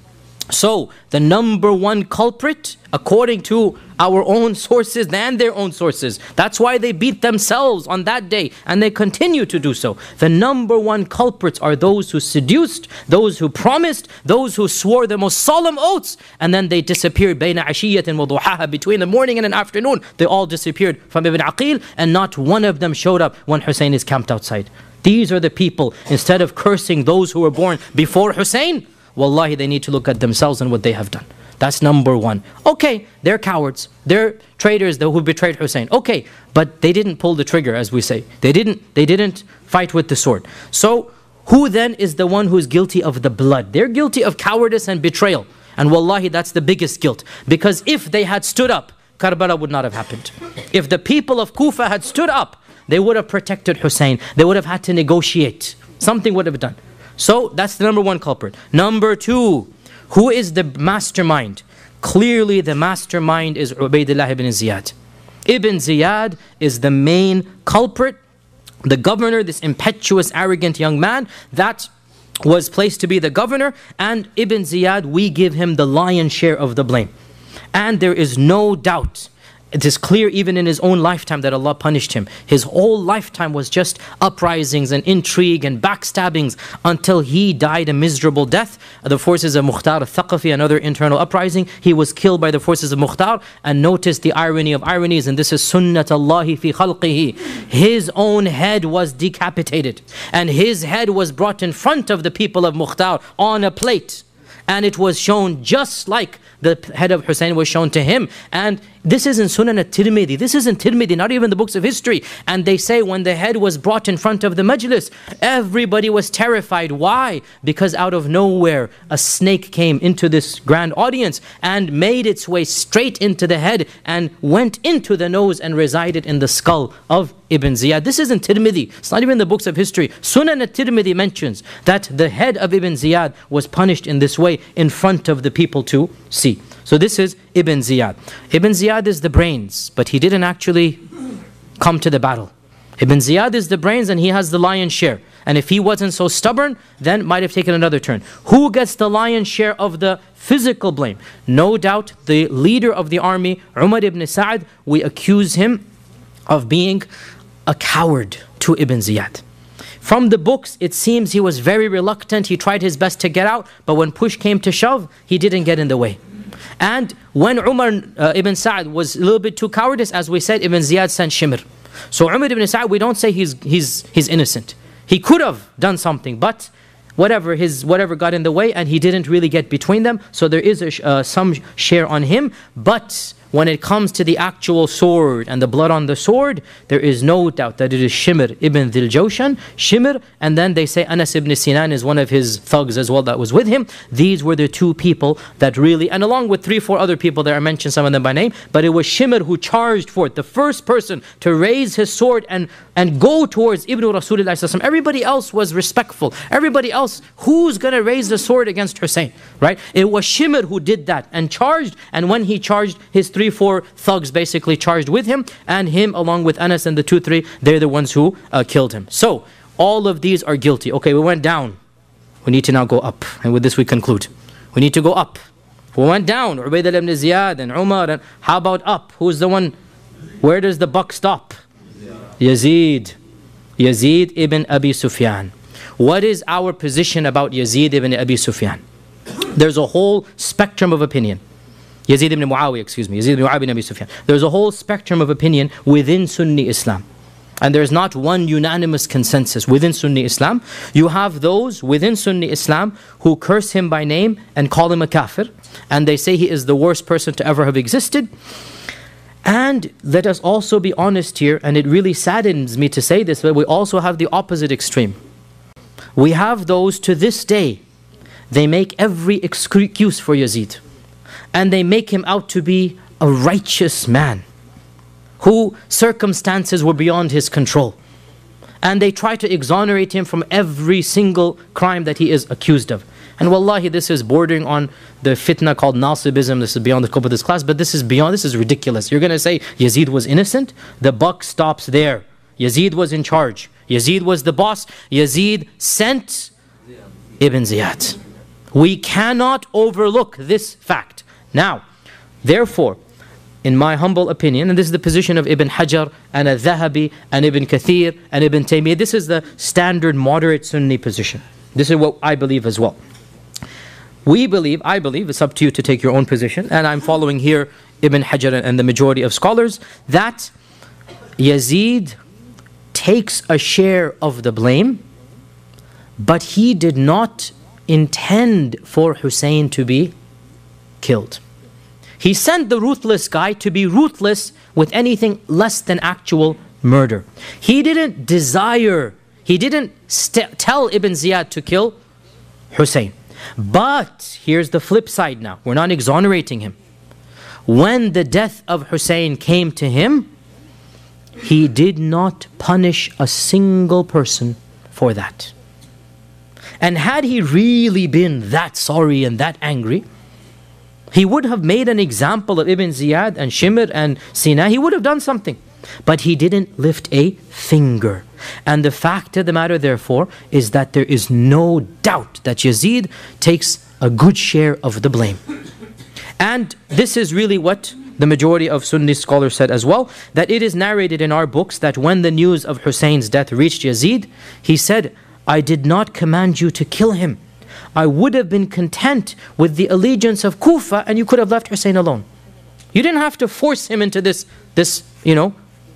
So, the number one culprit, according to our own sources and their own sources, that's why they beat themselves on that day and they continue to do so. The number one culprits are those who seduced, those who promised, those who swore the most solemn oaths, and then they disappeared بين عشية وضحاها, between the morning and an afternoon. They all disappeared from Ibn Aqil, and not one of them showed up when Hussein is camped outside. These are the people, instead of cursing those who were born before Hussein, wallahi, they need to look at themselves and what they have done. That's number one. Okay, they're cowards. They're traitors who betrayed Hussein. Okay, but they didn't pull the trigger, as we say. They didn't fight with the sword. So, who then is the one who is guilty of the blood? They're guilty of cowardice and betrayal. And wallahi, that's the biggest guilt. Because if they had stood up, Karbala would not have happened. If the people of Kufa had stood up, they would have protected Hussein. They would have had to negotiate. Something would have done. So that's the number one culprit. Number two, who is the mastermind? Clearly the mastermind is Ubaydullah ibn Ziyad. Ibn Ziyad is the main culprit, the governor, this impetuous, arrogant young man that was placed to be the governor. And Ibn Ziyad, we give him the lion's share of the blame. And there is no doubt, it is clear even in his own lifetime that Allah punished him. His whole lifetime was just uprisings and intrigue and backstabbings until he died a miserable death. The forces of Mukhtar al-Thaqafi, another internal uprising, he was killed by the forces of Mukhtar. And notice the irony of ironies, and this is sunnat Allahi fi khalqihi. His own head was decapitated, and his head was brought in front of the people of Mukhtar on a plate. And it was shown just like the head of Hussein was shown to him. And this is in Sunan al-Tirmidhi. This isn't Tirmidhi, not even the books of history. And they say when the head was brought in front of the majlis, everybody was terrified. Why? Because out of nowhere, a snake came into this grand audience and made its way straight into the head and went into the nose and resided in the skull of Ibn Ziyad. This isn't Tirmidhi. It's not even in the books of history. Sunan al-Tirmidhi mentions that the head of Ibn Ziyad was punished in this way in front of the people to see. So this is Ibn Ziyad. Ibn Ziyad is the brains, but he didn't actually come to the battle. Ibn Ziyad is the brains and he has the lion's share. And if he wasn't so stubborn, then might have taken another turn. Who gets the lion's share of the physical blame? No doubt the leader of the army, Umar ibn Sa'd, we accuse him of being a coward to Ibn Ziyad. From the books, it seems he was very reluctant. He tried his best to get out, but when push came to shove, he didn't get in the way. And when Umar ibn Sa'd was a little bit too cowardice, as we said, Ibn Ziyad sent Shimr. So Umar ibn Sa'd, we don't say he's innocent. He could have done something, but whatever got in the way, and he didn't really get between them. So there is some share on him. But when it comes to the actual sword and the blood on the sword, there is no doubt that it is Shimr ibn Dhil Jawshan, Shimr, and then they say Anas ibn Sinan is one of his thugs as well that was with him. These were the two people that really, and along with 3-4 other people there, I mentioned some of them by name, but it was Shimr who charged forth, the first person to raise his sword and go towards Ibn Rasulullah. Everybody else was respectful. Everybody else, who's going to raise the sword against Hussein, right? It was Shimr who did that and charged, and when he charged, his 3-4 thugs basically charged with him, and him along with Anas and the 2-3, they're the ones who killed him. So, all of these are guilty. Okay, we went down. We need to now go up. And with this we conclude. We need to go up. We went down. Ubaydullah ibn Ziyad and Umar. And how about up? Who's the one? Where does the buck stop? Yazid. Yazid ibn Abi Sufyan. What is our position about Yazid ibn Abi Sufyan? There's a whole spectrum of opinion. Yazid ibn Muawiyah, excuse me. Yazid ibn Muawiyah ibn Abi Sufyan. There's a whole spectrum of opinion within Sunni Islam. And there's not one unanimous consensus within Sunni Islam. You have those within Sunni Islam who curse him by name and call him a kafir. And they say he is the worst person to ever have existed. And let us also be honest here, and it really saddens me to say this, but we also have the opposite extreme. We have those to this day, they make every excuse for Yazid. And they make him out to be a righteous man, who circumstances were beyond his control. And they try to exonerate him from every single crime that he is accused of. And wallahi, this is bordering on the fitna called Nasibism. This is beyond the scope of this class, but this is ridiculous. You're going to say Yazid was innocent? The buck stops there. Yazid was in charge. Yazid was the boss. Yazid sent Ibn Ziyad. We cannot overlook this fact. Now, therefore, in my humble opinion, and this is the position of Ibn Hajar and al-Dhahabi and Ibn Kathir and Ibn Taymiyyah, this is the standard moderate Sunni position. This is what I believe as well. I believe, it's up to you to take your own position, and I'm following here Ibn Hajar and the majority of scholars, that Yazid takes a share of the blame, but he did not intend for Hussein to be killed. He sent the ruthless guy to be ruthless with anything less than actual murder. He didn't tell Ibn Ziyad to kill Hussein. But here's the flip side now. We're not exonerating him. When the death of Hussein came to him, he did not punish a single person for that. And had he really been that sorry and that angry, he would have made an example of Ibn Ziyad and Shimr and Sina. He would have done something. But he didn't lift a finger. And the fact of the matter, therefore, is that there is no doubt that Yazid takes a good share of the blame. And this is really what the majority of Sunni scholars said as well, that it is narrated in our books that when the news of Hussein's death reached Yazid, he said, I did not command you to kill him. I would have been content with the allegiance of Kufa, and you could have left Hussein alone. You didn't have to force him into this,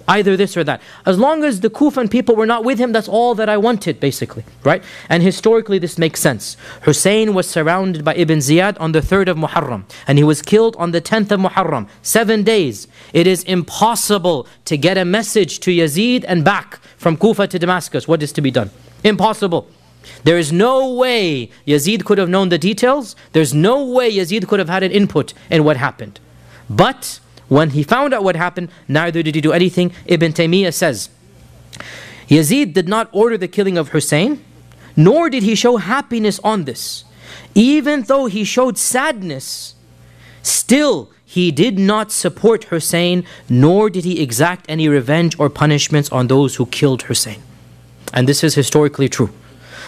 either this or that. As long as the Kufan people were not with him, that's all that I wanted, basically, right? And historically, this makes sense. Hussein was surrounded by Ibn Ziyad on the 3rd of Muharram, and he was killed on the 10th of Muharram, 7 days. It is impossible to get a message to Yazid and back from Kufa to Damascus. What is to be done? Impossible. There is no way Yazid could have known the details. There's no way Yazid could have had an input in what happened. But when he found out what happened, neither did he do anything. Ibn Taymiyyah says Yazid did not order the killing of Hussein, nor did he show happiness on this. Even though he showed sadness, still he did not support Hussein, nor did he exact any revenge or punishments on those who killed Hussein. And this is historically true.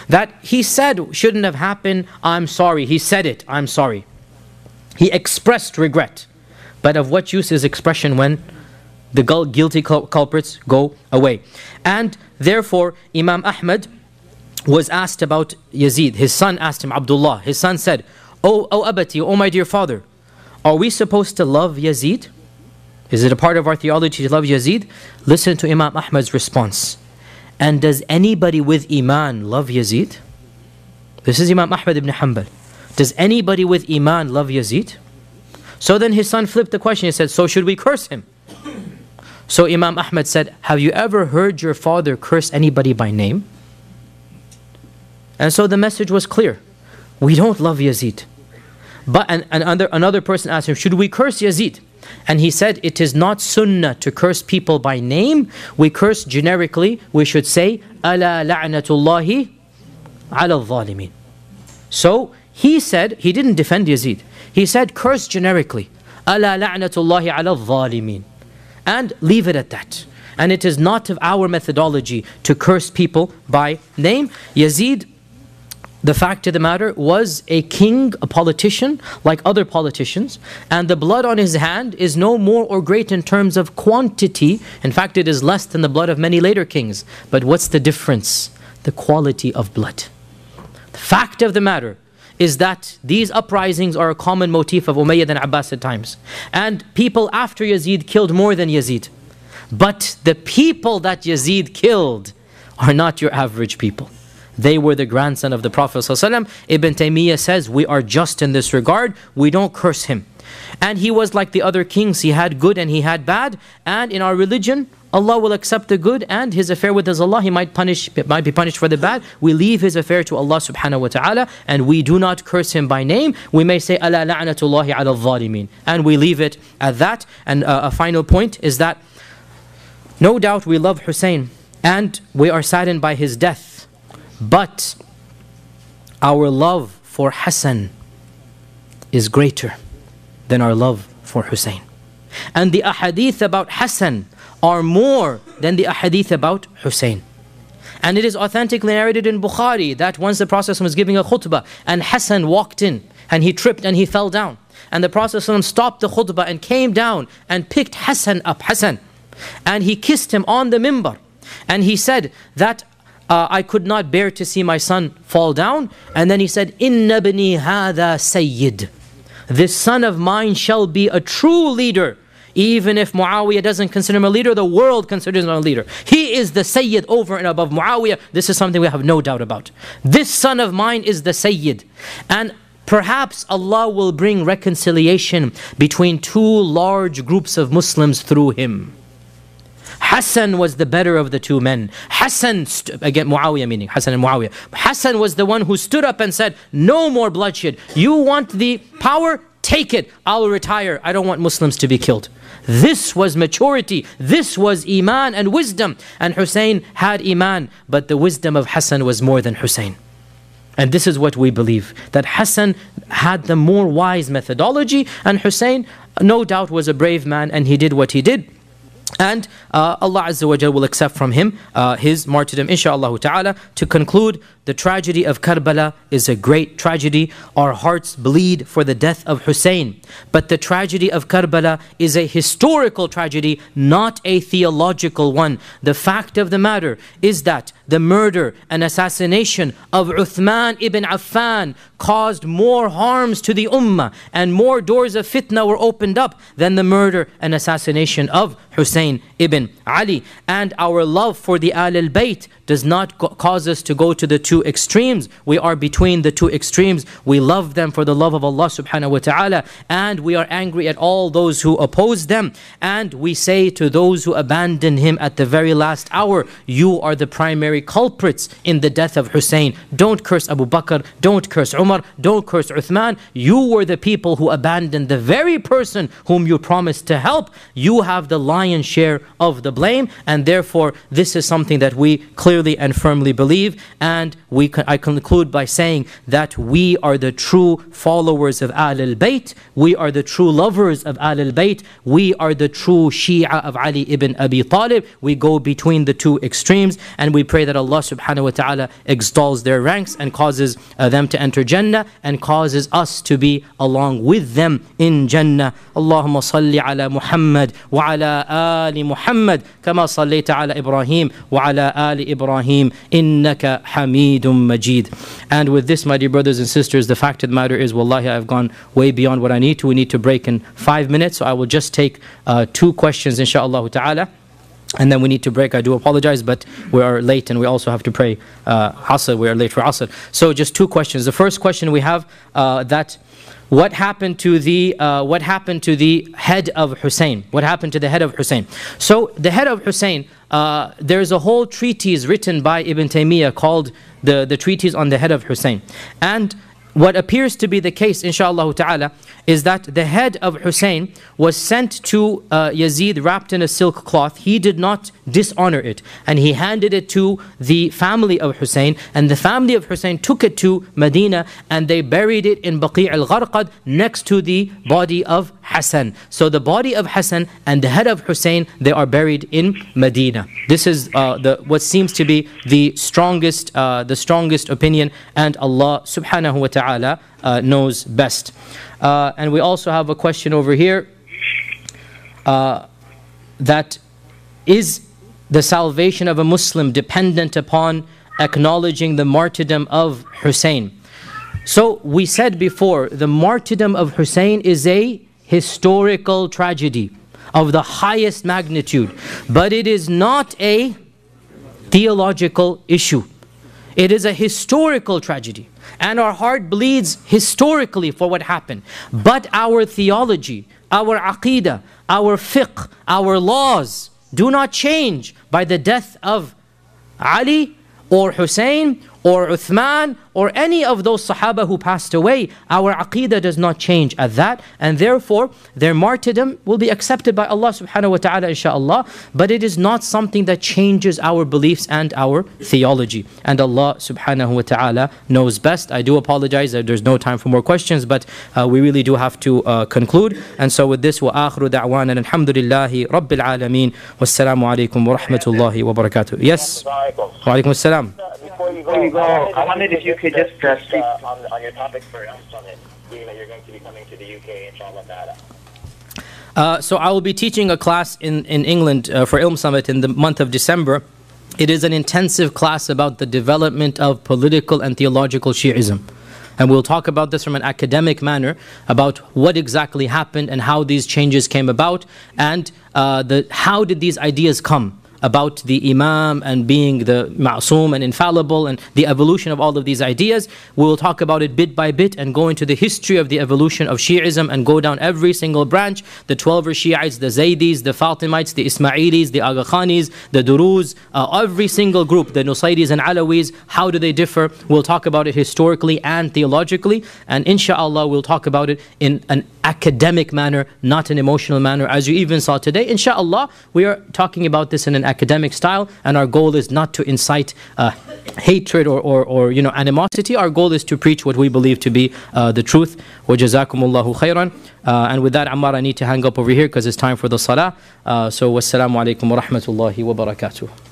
That he said shouldn't have happened, I'm sorry. He said it, I'm sorry. He expressed regret. But of what use is expression when the guilty culprits go away? And therefore, Imam Ahmad was asked about Yazid. His son asked him, Abdullah. His son said, Oh Abati, oh my dear father, are we supposed to love Yazid? Is it a part of our theology to love Yazid? Listen to Imam Ahmad's response. And does anybody with Iman love Yazid? This is Imam Ahmad ibn Hanbal. Does anybody with Iman love Yazid? So then his son flipped the question. He said, so should we curse him? So Imam Ahmad said, have you ever heard your father curse anybody by name? And so the message was clear. We don't love Yazid. But another person asked him, should we curse Yazid? And he said, it is not sunnah to curse people by name. We curse generically. We should say, Ala la'natullahi ala al-zalimin. So he said, he didn't defend Yazid. He said, curse generically. Ala la'natullahi ala al-zalimin. And leave it at that. And it is not of our methodology to curse people by name. Yazid, the fact of the matter, was a king, a politician, like other politicians. And the blood on his hand is no more or great in terms of quantity. In fact, it is less than the blood of many later kings. But what's the difference? The quality of blood. The fact of the matter is that these uprisings are a common motif of Umayyad and Abbasid times. And people after Yazid killed more than Yazid. But the people that Yazid killed are not your average people. They were the grandson of the Prophet ﷺ. Ibn Taymiyyah says, we are just in this regard. We don't curse him. And he was like the other kings. He had good and he had bad. And in our religion, Allah will accept the good, and his affair with Allah, he might be punished for the bad. We leave his affair to Allah subhanahu wa ta'ala, and we do not curse him by name. We may say, Ala la'natullahi ala al-zalimin. And we leave it at that. And a final point is that, no doubt we love Hussein, and we are saddened by his death. But our love for Hassan is greater than our love for Hussein. And the ahadith about Hassan are more than the ahadith about Hussein. And it is authentically narrated in Bukhari that once the Prophet was giving a khutbah and Hassan walked in and he tripped and he fell down. And the Prophet stopped the khutbah and came down and picked Hassan up, and he kissed him on the mimbar. And he said that I could not bear to see my son fall down. And then he said, Inna bani hadha sayyid. This son of mine shall be a true leader. Even if Muawiyah doesn't consider him a leader, the world considers him a leader. He is the Sayyid over and above Muawiyah. This is something we have no doubt about. This son of mine is the Sayyid. And perhaps Allah will bring reconciliation between two large groups of Muslims through him. Hassan was the better of the two men. Hassan, again Muawiyah meaning, Hassan and Muawiyah. Hassan was the one who stood up and said, no more bloodshed. You want the power? Take it. I'll retire. I don't want Muslims to be killed. This was maturity. This was Iman and wisdom. And Hussein had Iman, but the wisdom of Hassan was more than Hussein. And this is what we believe, that Hassan had the more wise methodology, and Hussein no doubt was a brave man, and he did what he did. And Allah Azza wa Jal will accept from him his martyrdom, inshaAllah ta'ala. To conclude, the tragedy of Karbala is a great tragedy. Our hearts bleed for the death of Hussein. But the tragedy of Karbala is a historical tragedy, not a theological one. The fact of the matter is that the murder and assassination of Uthman ibn Affan caused more harms to the ummah, and more doors of fitna were opened up than the murder and assassination of Hussein ibn Ali. And our love for the Ahl al-Bayt does not cause us to go to the two extremes. We are between the two extremes. We love them for the love of Allah subhanahu wa ta'ala, and we are angry at all those who oppose them. And we say to those who abandon him at the very last hour, you are the primary culprits in the death of Hussein. Don't curse Abu Bakr, don't curse Umar, don't curse Uthman. You were the people who abandoned the very person whom you promised to help. You have the lion's share of the blame, and therefore this is something that we clearly and firmly believe. And I conclude by saying that we are the true followers of Ahlul Bayt. We are the true lovers of Ahlul Bayt. We are the true Shia of Ali ibn Abi Talib. We go between the two extremes, and we pray that Allah subhanahu wa ta'ala extols their ranks and causes them to enter Jannah, and causes us to be along with them in Jannah. Allahumma salli ala Muhammad wa ala ali Muhammad kama sallaita ala Ibrahim wa ala ali Ibrahim innaka Hamidum Majid. And with this, my dear brothers and sisters, the fact of the matter is, wallahi, I've gone way beyond what I need to. We need to break in 5 minutes, so I will just take 2 questions inshaAllah ta'ala, and then we need to break. I do apologize, but we are late and we also have to pray Asr. We are late for Asr. So just 2 questions. The first question we have, that what happened to the head of Hussein? What happened to the head of Hussein? So the head of Hussein, there's a whole treatise written by Ibn Taymiyyah called the treatise on the head of Hussein. And what appears to be the case, inshaAllah ta'ala, is that the head of Hussein was sent to Yazid wrapped in a silk cloth. He did not dishonor it, and he handed it to the family of Hussein, and the family of Hussein took it to Medina, and they buried it in Baqi' al-Gharqad next to the body of Hassan. So the body of Hassan and the head of Hussein, they are buried in Medina. This is what seems to be the strongest opinion, and Allah subhanahu wa ta'ala knows best. And we also have a question over here, that is the salvation of a Muslim dependent upon acknowledging the martyrdom of Hussein? So we said before, the martyrdom of Hussein is a historical tragedy of the highest magnitude, but it is not a theological issue. It is a historical tragedy, and our heart bleeds historically for what happened. But our theology, our aqeedah, our fiqh, our laws do not change by the death of Ali or Hussein or Uthman or any of those Sahaba who passed away. Our aqeedah does not change at that, and therefore their martyrdom will be accepted by Allah subhanahu wa ta'ala inshaAllah, but it is not something that changes our beliefs and our theology, and Allah subhanahu wa ta'ala knows best. I do apologize that there's no time for more questions, but we really do have to conclude. And so with this, wa akhiru da'wana alhamdulillahi rabbil alameen, wassalamu alaikum wa rahmatullahi wa barakatuh. Yes? Wa alaikum assalam. Before you go, I wondered if you could just speak on your topic for Summit, being that you're going to be coming to the UK, inshallah. So I will be teaching a class in England for Ilm Summit in the month of December. It is an intensive class about the development of political and theological Shi'ism. And we'll talk about this from an academic manner, about what exactly happened and how these changes came about, and how did these ideas come about the Imam and being the Ma'soom and infallible, and the evolution of all of these ideas. We will talk about it bit by bit and go into the history of the evolution of Shi'ism and go down every single branch, the 12 Shi'ites, the Zaydis, the Fatimites, the Ismailis, the Aga Khanis, the Duruz, every single group, the Nusayris and Alawis, how do they differ? We'll talk about it historically and theologically, and inshaAllah we'll talk about it in an academic manner, not an emotional manner, as you even saw today. Inshallah, we are talking about this in an academic style, and our goal is not to incite hatred or animosity. Our goal is to preach what we believe to be the truth. Wa jazakumullahu khairan. And with that, Ammar, I need to hang up over here because it's time for the salah. So wassalamu alaikum wa rahmatullahi wa barakatuh.